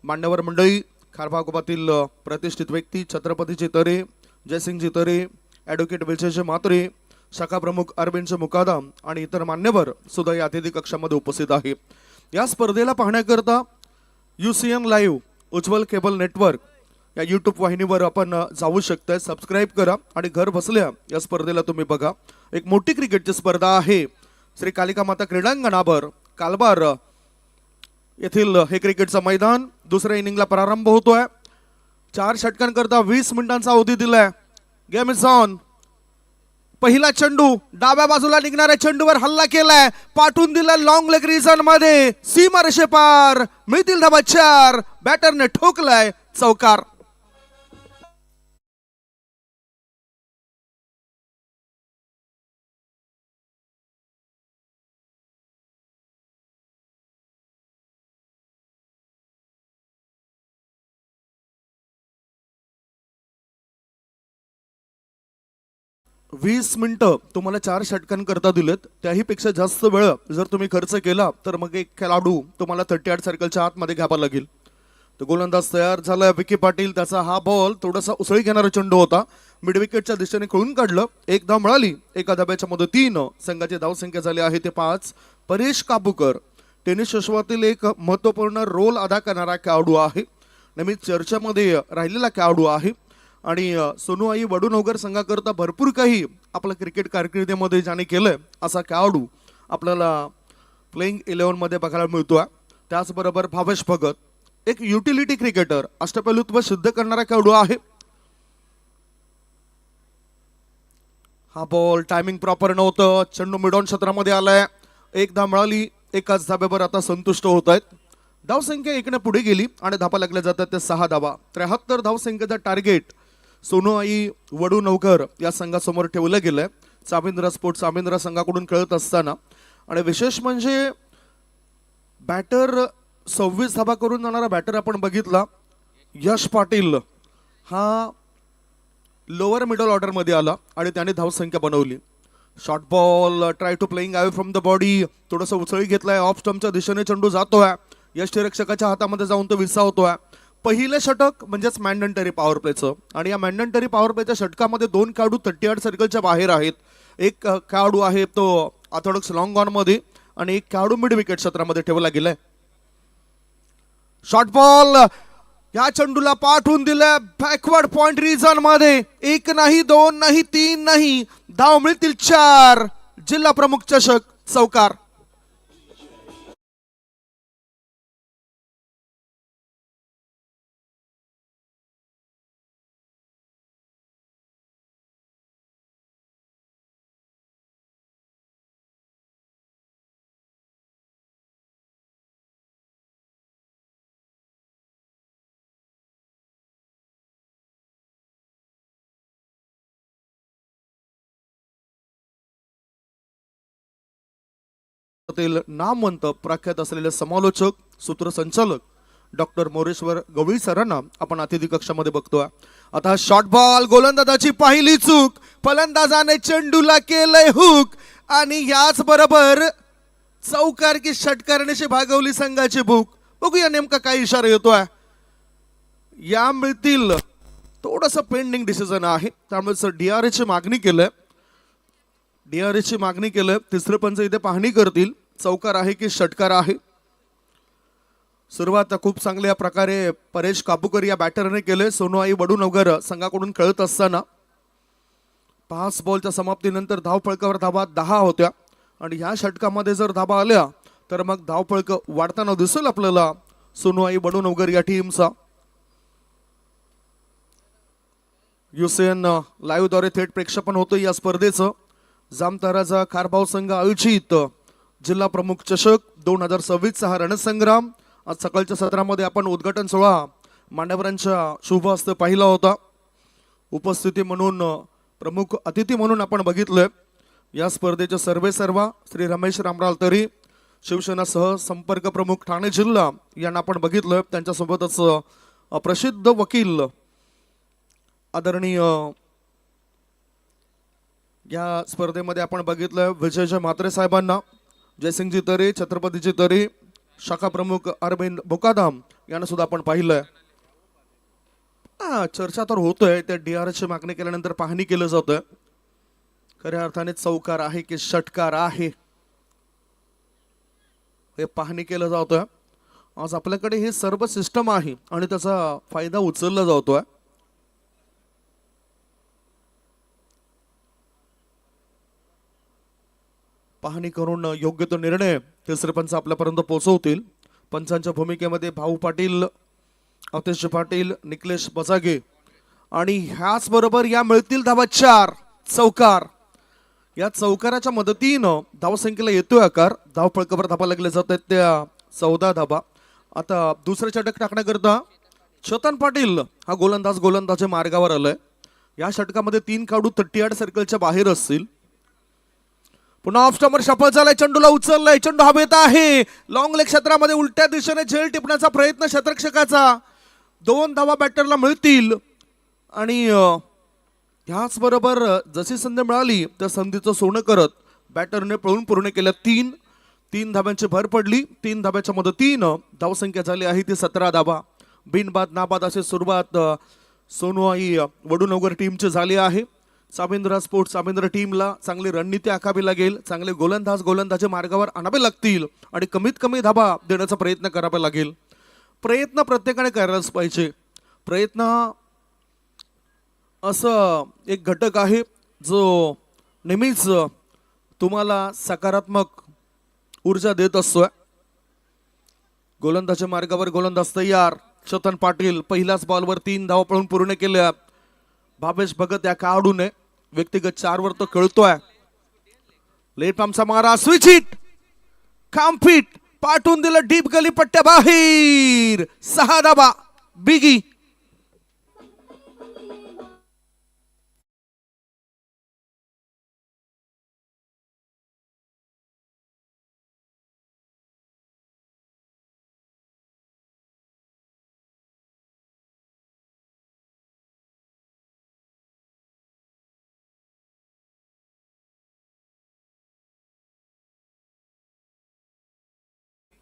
मान्यवर मंडळी, खारबाव गावातील प्रतिष्ठित व्यक्ती छत्रपतीजी तरे, जयसिंगजी तरे, ॲडव्होकेट विजयजी म्हात्रे, शाखा प्रमुख अरविंदजी मुकादम आणि इतर मान्यवर सुद्धा या अतिथी कक्षामध्ये उपस्थित आहे. या स्पर्धेला पाहण्याकरता UCN लाईव्ह उज्ज्वल केबल नेटवर्क या यूट्यूब वाहिनीवर आपण जाऊ शकताय. सबस्क्राईब करा आणि घर बसल्या या स्पर्धेला तुम्ही बघा. एक मोठी क्रिकेटची स्पर्धा आहे. श्री कालिका माता क्रीडांगणावर कालबार येथील हे क्रिकेटचं मैदान. दुसऱ्या इनिंगला प्रारंभ होतोय. 4 षटकांकरता 20 मिनिटांचा अवधी दिलाय. Game is on. पहिला चेंडू डाव्या बाजूला निघणाऱ्या चेंडूवर हल्ला केलाय, पाठवून दिला लॉंग लेग रिजन मध्ये, सीमा रेषेपार, मिळतील धाबा 4. बॅटरने ठोकलाय चौकार. वीस मिनिटं तुम्हाला 4 षटकांकरता दिलेत. त्याही पेक्षा जास्त वेळ जर तुम्ही खर्च केला तर मग एक खेळाडू तुम्हाला 38 सर्कलच्या आतमध्ये घ्यावा लागेल. तर गोलंदाज तयार झालाय विकी पाटील. त्याचा हा बॉल थोडासा उसळी घेणारा चेंडू होता, मिड विकेटच्या दिशेने खेळून काढलं. एक धाव मिळाली. एका धाब्याच्या मध्ये 3. संघाची धावसंख्या झाली आहे ते 5. परेश कापूकर टेनिस विश्वातील एक महत्त्वपूर्ण रोल अदा करणारा खेळाडू आहे, नेहमीच चर्चेमध्ये राहिलेला खेळाडू आहे. आणि सोनूआई वडूनगर संघाकरता भरपूर काही आपलं क्रिकेट कारकिर्दीमध्ये ज्याने केलंय असा खेळाडू आपल्याला प्लेइंग 11 मध्ये बघायला मिळतोय. त्याचबरोबर भावेश भगत एक युटिलिटी क्रिकेटर, अष्टपैलुत्व सिद्ध करणारा खेळाडू आहे. हा बॉल टायमिंग प्रॉपर नव्हतं. चेंडू मिडॉन क्षेत्रामध्ये आलाय. एक धाव मिळाली. एकाच धाब्यावर आता संतुष्ट होत आहेत. धावसंख्या 1 पुढे गेली आणि धापा लागल्या जातात ते 6 धावा. 73 धावसंख्येचा टार्गेट सोनूआई वडूनगर या संघासमोर ठेवलं गेलंय. चामिंद्रा स्पोर्ट्स चामिंद्रा संघाकडून खेळत असताना. आणि विशेष म्हणजे बॅटर 26 धाबा करून जाणारा बॅटर आपण बघितला, यश पाटील. हा लोअर मिडल ऑर्डर मध्ये आला आणि त्याने धावसंख्या बनवली. Short ball, try to playing away from the body, थोडंसं उचळी घेतलाय. ऑफ स्टंपच्या दिशेने चेंडू जातोय. यष्टीरक्षकाच्या हातामध्ये जाऊन तो विसावतोय. पहिलं षटक म्हणजेच मॅन्डेटरी पॉवर प्लेचं. आणि या मॅन्डेटरी पॉवर प्लेच्या षटकामध्ये 2 खेळाडू 38 सर्कलच्या बाहेर आहेत. एक खेळाडू आहे तो ऑर्थोडॉक्स लॉंग ऑन मध्ये आणि एक खेळाडू मिड विकेट क्षेत्रामध्ये ठेवला गेलाय. शॉर्ट बॉल या चेंडूला पाठवून दिलाय बॅकवर्ड पॉइंट रिजन मध्ये. 1 नाही, 2 नाही, 3 नाही, धाव मिळतील 4. जिल्हा प्रमुख चषक चौकार. नामवंत प्रख्यात असलेले समालोचक, सूत्रसंचालक डॉक्टर मोरेश्वर गवळी सरांना आपण अतिथी कक्षामध्ये बघतोय. आता शॉर्ट बॉल, गोलंदाजाची पहिली चूक, फलंदाजाने चेंडूला केलंय हुक आणि याच बरोबर चौकार की षटकारणीशी भागवली संघाची भूक. बघूया नेमका काय इशारा येतोय. या मिळतील थोडंसं पेंडिंग डिसिजन आहे, त्यामुळे DRA ची मागणी केलंय. DRA ची मागणी केलंय. तिसरे पंच इथे पाहणी करतील चौकार आहे की षटकार आहे. सुरुवात खूप चांगल्या प्रकारे परेश कापूकर या बॅटरने केले. सोनूआई वडूनगर संघाकडून खेळत असताना 5 बॉलच्या समाप्तीनंतर धाव फळकावर धावा 10 होत्या. आणि ह्या षटकामध्ये जर धाबा आल्या तर मग धावपळक वाढताना दिसेल आपल्याला सोनूआई बडूनवगर या टीमचा. युसेन लाईव्हद्वारे थेट प्रेक्षेपण होतं या स्पर्धेचं. जामताराचा कारभाव संघ आयोजित जिल्हा प्रमुख चषक 2026 हा रणसंग्राम. आज सकाळच्या सत्रामध्ये आपण उद्घाटन सोहळा मान्यवरांच्या शुभ हस्ते पाहिला होता. उपस्थिती म्हणून प्रमुख अतिथी म्हणून आपण बघितलंय या स्पर्धेचे सर्वेसर्वा श्री रमेश रामराल तरी, शिवसेना सह संपर्क प्रमुख ठाणे जिल्हा यांना आपण बघितलं. त्यांच्यासोबतच प्रसिद्ध वकील आदरणीय या स्पर्धेमध्ये आपण बघितलं विजयजी म्हात्रे साहेबांना, जयसिंगजी तरे, छत्रपतीजी तरे, शाखा प्रमुख अरविंद भोकादाम यांना सुद्धा आपण पाहिलंय. चर्चा तर होतोय त्या DRSची मागणी केल्यानंतर पाहणी केलं जातं खऱ्या अर्थाने चौकार आहे की षटकार आहे हे पाहणी केलं जातोय. आज आपल्याकडे हे सर्व सिस्टम आहे आणि त्याचा फायदा उचलला जातोय. पाहणी करून योग्य तो निर्णय तिसरे पंच आपल्यापर्यंत पोहोचवतील. पंचांच्या भूमिकेमध्ये भाऊ पाटील, अवतेश पाटील, निकलेश बजागे आणि ह्याच बरोबर या मिळतील धावा 4 चौकार. या चौकाराच्या मदतीनं धावसंख्येला येतोय आकार. धाव फळकावर धाबा लागले जात आहेत त्या 14 धाबा. आता दुसरे षटक टाकण्याकरता चेतन पाटील हा गोलंदाज मार्गावर आलाय. या षटकामध्ये 3 काढू 38 सर्कलच्या बाहेर असतील. पुन्हा ऑफ स्टॉपर शफल झालाय, चेंडूला उचललाय, चेंडू हवेत आहे. लॉंग लेग क्षेत्रामध्ये उलट्या दिशेने झेल टिपण्याचा प्रयत्न क्षेत्ररक्षकाचा. 2 धावा बॅटरला मिळतील आणि ह्याच बरोबर जशी संधी मिळाली त्या संधीचं सोनं करत बॅटरने पळून पूर्ण केल्या 3 धाब्यांची भर पडली. 3 धाब्याच्या मदतीनं धावसंख्या झाली आहे ती 17 धाबा. बिनबाद नाबाद अशी सुरुवात सोनूआई वडूनवगर टीमची झाली आहे. साबिंद्रा स्पोर्ट्स साबिंद्रा टीमला चांगली रणनीती आखावी लागेल, चांगले गोलंदाजी मार्गावर आणावे लागतील आणि कमीत कमी धाबा देण्याचा प्रयत्न करावा लागेल. प्रयत्न प्रत्येकाने करायलाच पाहिजे. प्रयत्न असं एक घटक आहे जो नेहमीच तुम्हाला सकारात्मक ऊर्जा देत असतोय. गोलंदाजी मार्गावर गोलंदाज तयार. चेतन पाटील पहिल्याच बॉलवर 3 धावा पळून पूर्ण केल्या. भावेश भगत या खेळाडूने व्यक्तिगत 4 वर तो खेळतोय. लेट पामचा मारा, स्विच हिट, काम फिट, पाठवून दिलं डीप गली पट्ट्या बाहेर. 6 धाबा बिगी.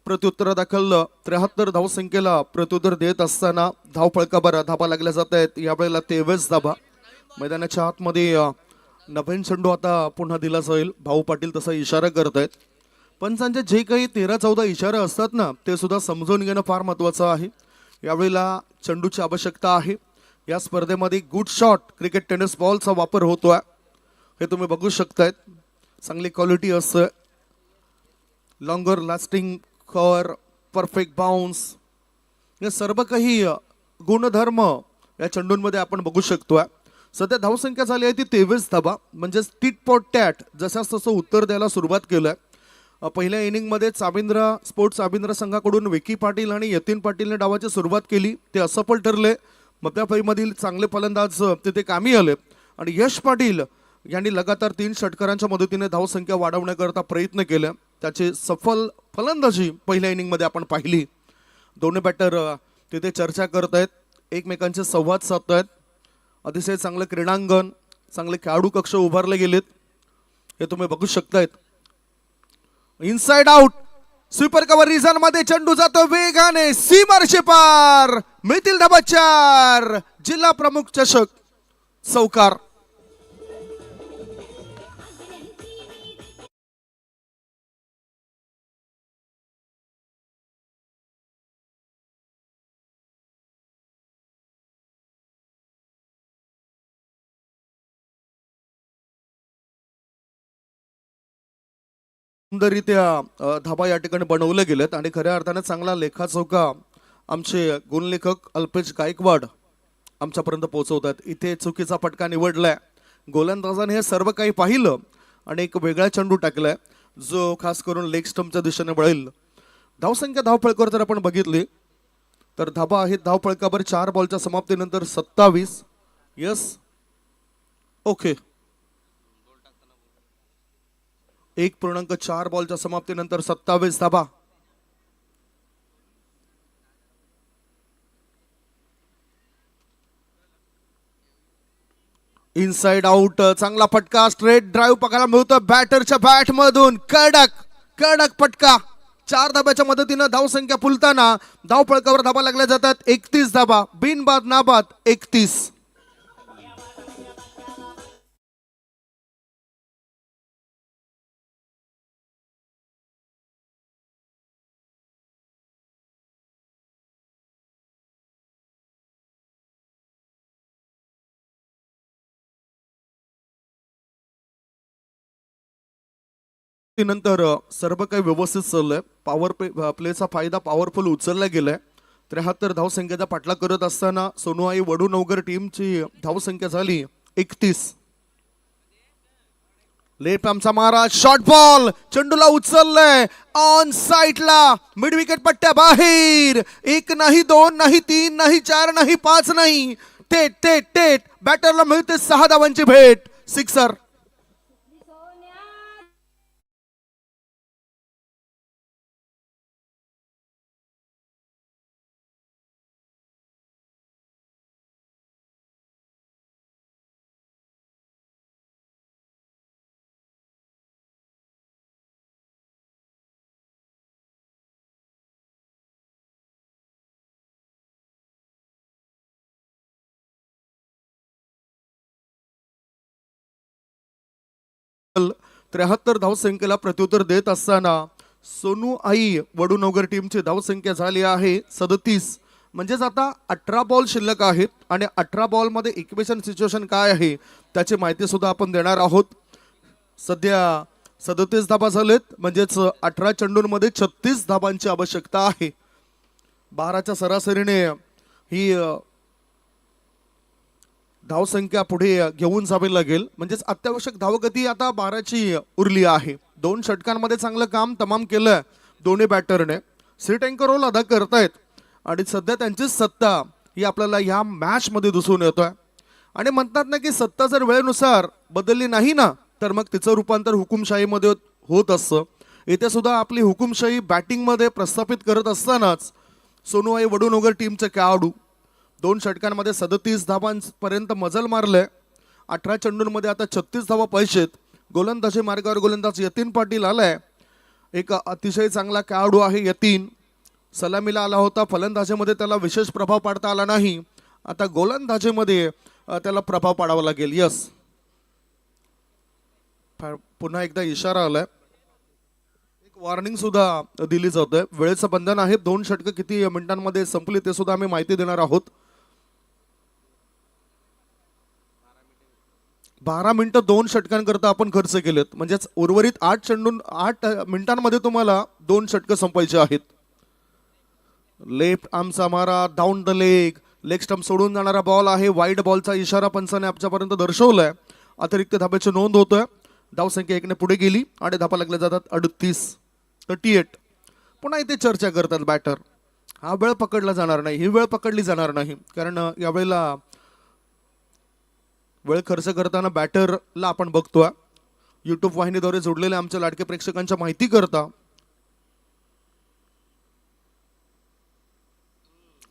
प्रत्युत्तर दाखल 73 धावसंख्येला प्रत्युत्तर देत असताना धाव फळकावर धाबा लागल्या जात आहेत. यावेळेला 23 धाबा. मैदानाच्या आतमध्ये नवीन चेंडू आता पुन्हा दिला जाईल. भाऊ पाटील तसा इशारा करत आहेत. पंचांचे जे काही 13-14 इशारे असतात ना ते सुद्धा समजून घेणं फार महत्त्वाचं आहे. यावेळेला चेंडूची आवश्यकता आहे. या स्पर्धेमध्ये गुड शॉट क्रिकेट टेनिस बॉलचा वापर होतोय हे तुम्ही बघू शकतायत. चांगली क्वालिटी असते. Longer lasting cover, perfect bounce, हे सर्व काही गुणधर्म या चेंडूंमध्ये आपण बघू शकतोय. सध्या धावसंख्या झाली आहे ती 23 धाबा. म्हणजे टिट फॉर टॅट जशास तसं उत्तर द्यायला सुरुवात केलंय. पहिल्या इनिंगमध्ये साबिंद्रा संघाकडून विकी पाटील आणि यतीन पाटीलने डावाची सुरुवात केली. ते असफल ठरले. मधल्या फळीमधील चांगले फलंदाज तिथे कामी आले आणि यश पाटील यांनी लगातार 3 षटकारांच्या मदतीने धावसंख्या वाढवण्याकरता प्रयत्न केले. त्याचे सफल फलंदाजी पहिल्या इनिंगमध्ये आपण पाहिली. दोन्ही बॅटर तिथे चर्चा करत आहेत, एकमेकांचे संवाद साधत आहेत. अतिशय चांगलं क्रीडांगण, चांगले खेळाडू कक्ष उभारले गेलेत हे तुम्ही बघू शकतायत. Inside out, sweeper cover region मध्ये चेंडू जातो वेगाने सीमारेषे पार. मिळतील धाबा 4. जिल्हा प्रमुख चषक चौकार. सुंदररित्या धाबा या ठिकाणी बनवले गेलेत आणि खऱ्या अर्थाने चांगला लेखाचोखा आमचे गुणलेखक अल्पेश गायकवाड आमच्यापर्यंत पोहोचवतात. इथे चुकीचा फटका निवडलाय. गोलंदाजाने हे सर्व काही पाहिलं आणि एक वेगळा चेंडू टाकलाय जो खास करून लेग स्टंपच्या दिशेने वळेल. धावसंख्या धावफळकावर जर आपण बघितली तर धाबा आहे धावफळकावर 4 बॉलच्या समाप्तीनंतर 27. Yes, okay. 1.4 बॉलच्या समाप्तीनंतर 27 धाबा. इनसाइड आउट, चांगला फटका, स्ट्रेट ड्राईव्ह पकायला मिळतो बॅटरच्या बॅट मधून. कडक कडक फटका. 4 धाब्याच्या मदतीनं धावसंख्या फुलताना धावफळकावर धाबा लागल्या जातात. 31 धाबा, बिनबाद नाबाद 31. नंतर सर्व काही व्यवस्थित चाललंय. पॉवर प्लेचा फायदा पॉवरफुल उचलला गेलाय. 73 धावसंख्येचा पाठलाग करत असताना सोनूआई वडूनवगर टीमची धावसंख्या झाली 31. लेफ्ट आमचा मारा, शॉर्ट बॉल, चेंडूला उचललंय ऑन साईडला, मिड विकेट पट्ट्या बाहेर. 1 नाही 2 नाही 3 नाही 4 नाही 5 नाही, थेट थेट थेट बॅटरला मिळते 6 धावांची भेट. सिक्सर. त्र्याहत्तर धावसंख्येला प्रत्युत्तर देत असताना सोनू आई वडूनवगर टीमची धावसंख्या झाली आहे 37. म्हणजेच आता 18 बॉल शिल्लक आहेत आणि 18 बॉलमध्ये इक्वेशन सिच्युएशन काय आहे त्याची माहिती सुद्धा आपण देणार आहोत. सध्या 37 धाबा झालेत, म्हणजेच 18 चेंडूंमध्ये 36 धाबांची आवश्यकता आहे. 12च्या सरासरीने ही धावसंख्या पुढे घेऊन जावी लागेल. म्हणजेच अत्यावश्यक धावगती आता 12ची उरली आहे. 2 षटकांमध्ये चांगलं काम तमाम केलंय दोन्ही बॅटरने. सीट अँकर रोल अदा करतायत आणि सध्या त्यांची सत्ता ही आपल्याला ह्या मॅच मध्ये दिसून येतोय. आणि म्हणतात ना की सत्ता जर वेळेनुसार बदलली नाही ना तर मग तिचं रूपांतर हुकुमशाहीमध्ये होत असतं. इथे सुद्धा आपली हुकुमशाही बॅटिंगमध्ये प्रस्थापित करत असतानाच सोनूआई वडूनवगर टीमचे खेळाडू 2 षटकांमध्ये 37 धावांपर्यंत मजल मारले. 18 चेंडूंमध्ये आता 36 धावा पाहिजेत. गोलंदाजी मार्गावर गोलंदाज यतीन पाटील आलाय. एक अतिशय चांगला खेळाडू आहे यतीन. सलामीला आला होता, फलंदाजीमध्ये त्याला विशेष प्रभाव पाडता आला नाही. आता गोलंदाजीमध्ये त्याला प्रभाव पाडावा लागेल. यस, पुन्हा एकदा इशारा आलाय. एक वॉर्निंग सुद्धा दिली जाते. वेळेचं बंधन आहे. 2 षटकं किती मिनिटांमध्ये संपली ते सुद्धा आम्ही माहिती देणार आहोत. 12 मिनिटं 2 षटकांकरता आपण खर्च केलेत. म्हणजेच उर्वरित 8 मिनिटांमध्ये तुम्हाला 2 षटकं संपायचे आहेत. लेफ्ट आर्मचा मारा, डाऊन द लेग स्टंप सोडून जाणारा बॉल आहे. वाईड बॉलचा इशारा पंचाने आमच्यापर्यंत दर्शवलाय. अतिरिक्त धाब्याची नोंद होतोय. धावसंख्या 1ने पुढे गेली आणि धाबा लागल्या जातात 38. पुन्हा इथे चर्चा करतात बॅटर. हा वेळ पकडला जाणार नाही, ही वेळ पकडली जाणार नाही, कारण यावेळेला वेळ खर्च करताना बॅटरला आपण बघतोय. यूट्यूब वाहिनीद्वारे जोडलेल्या आमच्या लाडके प्रेक्षकांच्या माहिती करता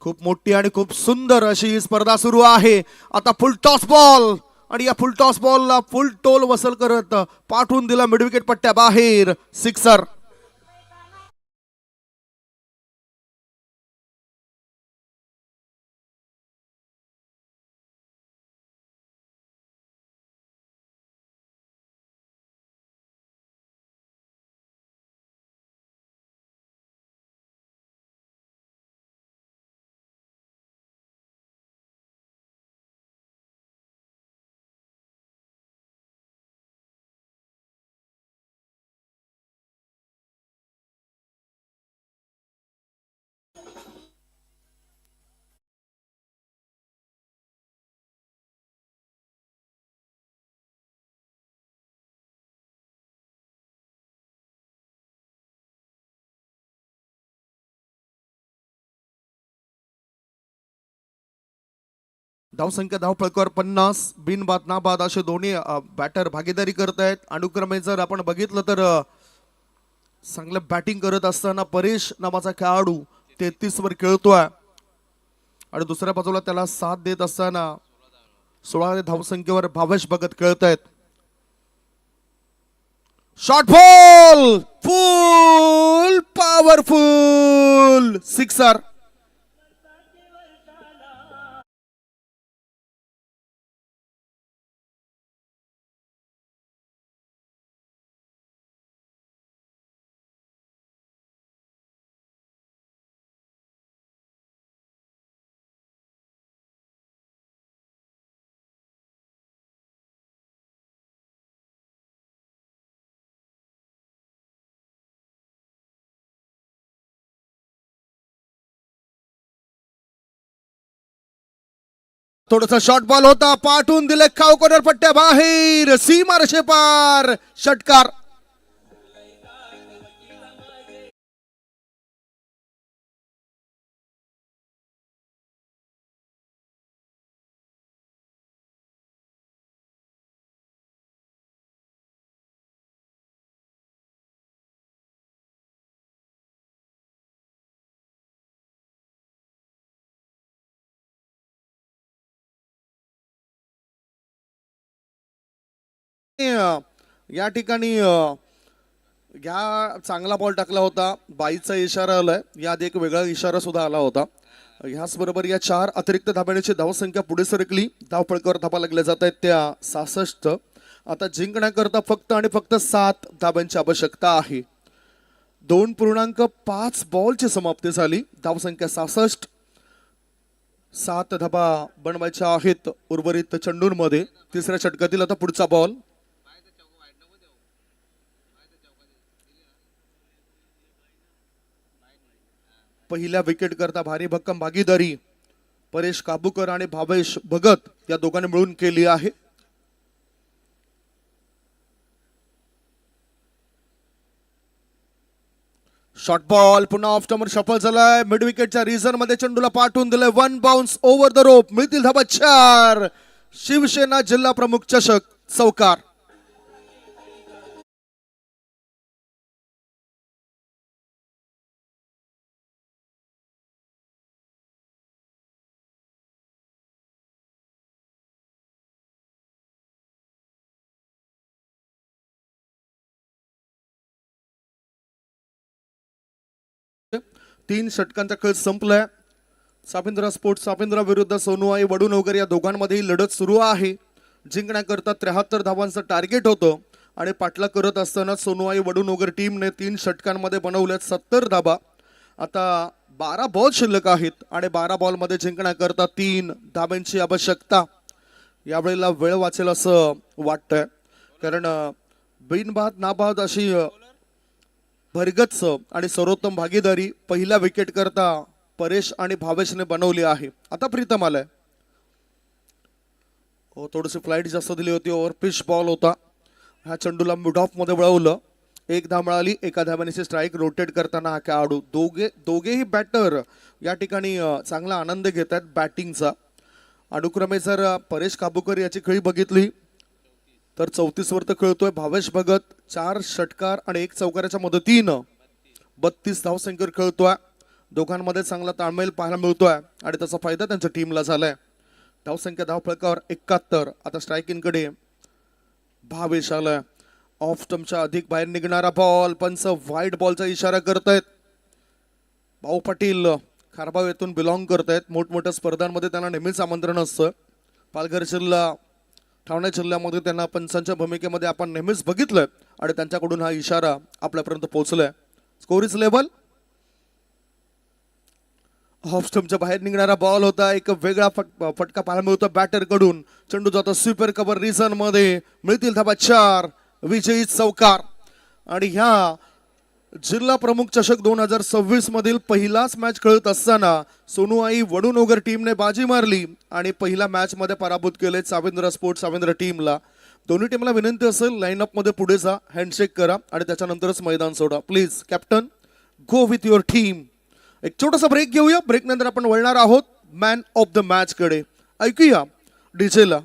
खूप मोठी आणि खूप सुंदर अशी ही स्पर्धा सुरू आहे. आता फुल टॉस बॉल आणि या फुल टॉस बॉलला फुल टोल वसल करत पाठवून दिला मिड विकेट पट्ट्या बाहेर. सिक्सर. धावसंख्या धावफलकावर 50, बिनबाद नाबाद असे दोन्ही बॅटर भागीदारी करतायत. अनुक्रमे जर आपण बघितलं तर चांगलं बॅटिंग करत असताना परेश नावाचा खेळाडू 33 वर खेळतोय आणि दुसऱ्या बाजूला त्याला साथ देत असताना 16 धावसंख्येवर भावेश भगत खेळतायत. Short ball full powerful sixer. थोडासा शॉर्ट बॉल होता, पाठवून दिले खाऊ कॉर्नर पट्ट्या बाहेर, सीमा पार, षटकार. या ठिकाणी या चांगला बॉल टाकला होता, बाईचा इशारा आलाय, यात एक वेगळा इशारा सुद्धा आला होता. ह्याच बरोबर या 4 अतिरिक्त धाब्याची धावसंख्या पुढे सरकली. धावफलकावर धाबा लागल्या जात आहेत त्या 66. आता जिंकण्याकरता फक्त आणि फक्त 7 धाब्यांची आवश्यकता आहे. 2.5 बॉलची समाप्ती झाली. धावसंख्या 66. 7 धाबा बनवायच्या आहेत उर्वरित चेंडूंमध्ये. तिसऱ्या षटकातील आता पुढचा बॉल. पहिल्या विकेट करता भारी भक्कम भागीदारी परेश काबूकर आणि भावेश भगत या दोघांनी मिळून केली आहे. शॉर्ट बॉल पुन्हा ऑफ स्टंपर शफल झालाय. मिड विकेटच्या रिझन मध्ये चेंडूला पाठवून दिले. 1 बाउन्स ओव्हर द रोप. मिळतील धाबा 4. शिवसेना जिल्हा प्रमुख चषक चौकार. तीन षटकांचा खेळ संपलाय. सापिंद्रा स्पोर्ट्स सापिंद्रा विरुद्ध सोनूआई वडूनगर या दोघांमध्ये लढत सुरू आहे. जिंकण्याकरता 73 धावांचं टार्गेट होतं आणि पाठला करत असताना सोनूआई वडूनगर टीमने 3 षटकांमध्ये बनवल्यात 70 धाबा. आता 12 बॉल शिल्लक आहेत आणि 12 बॉलमध्ये जिंकण्याकरता 3 धाब्यांची आवश्यकता. यावेळेला वेळ वाचेल असं वाटतंय, कारण बिनबाद नाबाद अशी भरगच्च आणि सर्वोत्तम भागीदारी पहिल्या विकेट करता परेश आणि भावेशने बनवली आहे. आता प्रीतम आलाय. थोडीशी फ्लाईट जास्त दिली होती. ओव्हर पिच बॉल होता. ह्या चेंडूला मिड ऑफ मध्ये वळवलं. 1 धाव मिळाली. 1 धाव्याने स्ट्राईक रोटेट करताना हा खेळाडू. दोघेही बॅटर या ठिकाणी चांगला आनंद घेत आहेत बॅटिंगचा. अनुक्रमे जर परेश काबूकर याची खेळी बघितली तर 34 वर तर खेळतोय. भावेश भगत 4 षटकार आणि 1 चौकाराच्या मदतीनं 32 धावसंख्येवर खेळतोय. दोघांमध्ये चांगला ताळमेळ पाहायला मिळतोय आणि त्याचा फायदा त्यांच्या टीमला झालाय. धावसंख्या धावफलकावर 71. आता स्ट्रायकिंगकडे भावेश आलाय. ऑफ स्टंपच्या अधिक बाहेर निघणारा बॉल. पंच व्हाईट बॉलचा इशारा करतायत. भाऊ पाटील खारबाव येथून बिलॉंग करतायत. मोठमोठ्या स्पर्धांमध्ये त्यांना नेहमीच आमंत्रण असतं. पालघर जिल्हा ठाणे जिल्ह्यामध्ये त्यांना पंचांच्या भूमिकेमध्ये आपण नेहमीच बघितलंय आणि त्यांच्याकडून हा इशारा आपल्यापर्यंत पोहोचलाय. Score is level. ऑफ स्टंपच्या बाहेर निघणारा बॉल होता. एक वेगळा फटका पाहायला मिळतो बॅटर कडून. चेंडू जातो स्वीपर कव्हर रिझन मध्ये. मिळतील धाबा 4. विजयी चौकार. आणि ह्या जिल्हा प्रमुख चषक 2026 मधील पहिलाच मॅच खेळत असताना सोनूआई वडूनगर टीमने बाजी मारली आणि पहिल्या मॅच मध्ये पराभूत केले साविंद्रा स्पोर्ट्स साविंद्रा टीमला. दोन्ही टीमला विनंती असेल लाईनअप मध्ये पुढे जा, हँडशेक करा आणि त्याच्यानंतरच मैदान सोडा. Please captain, go with your team. एक छोटासा ब्रेक घेऊया. ब्रेक नंतर आपण वळणार आहोत मॅन ऑफ द मॅच कडे. ऐकूया डीजेला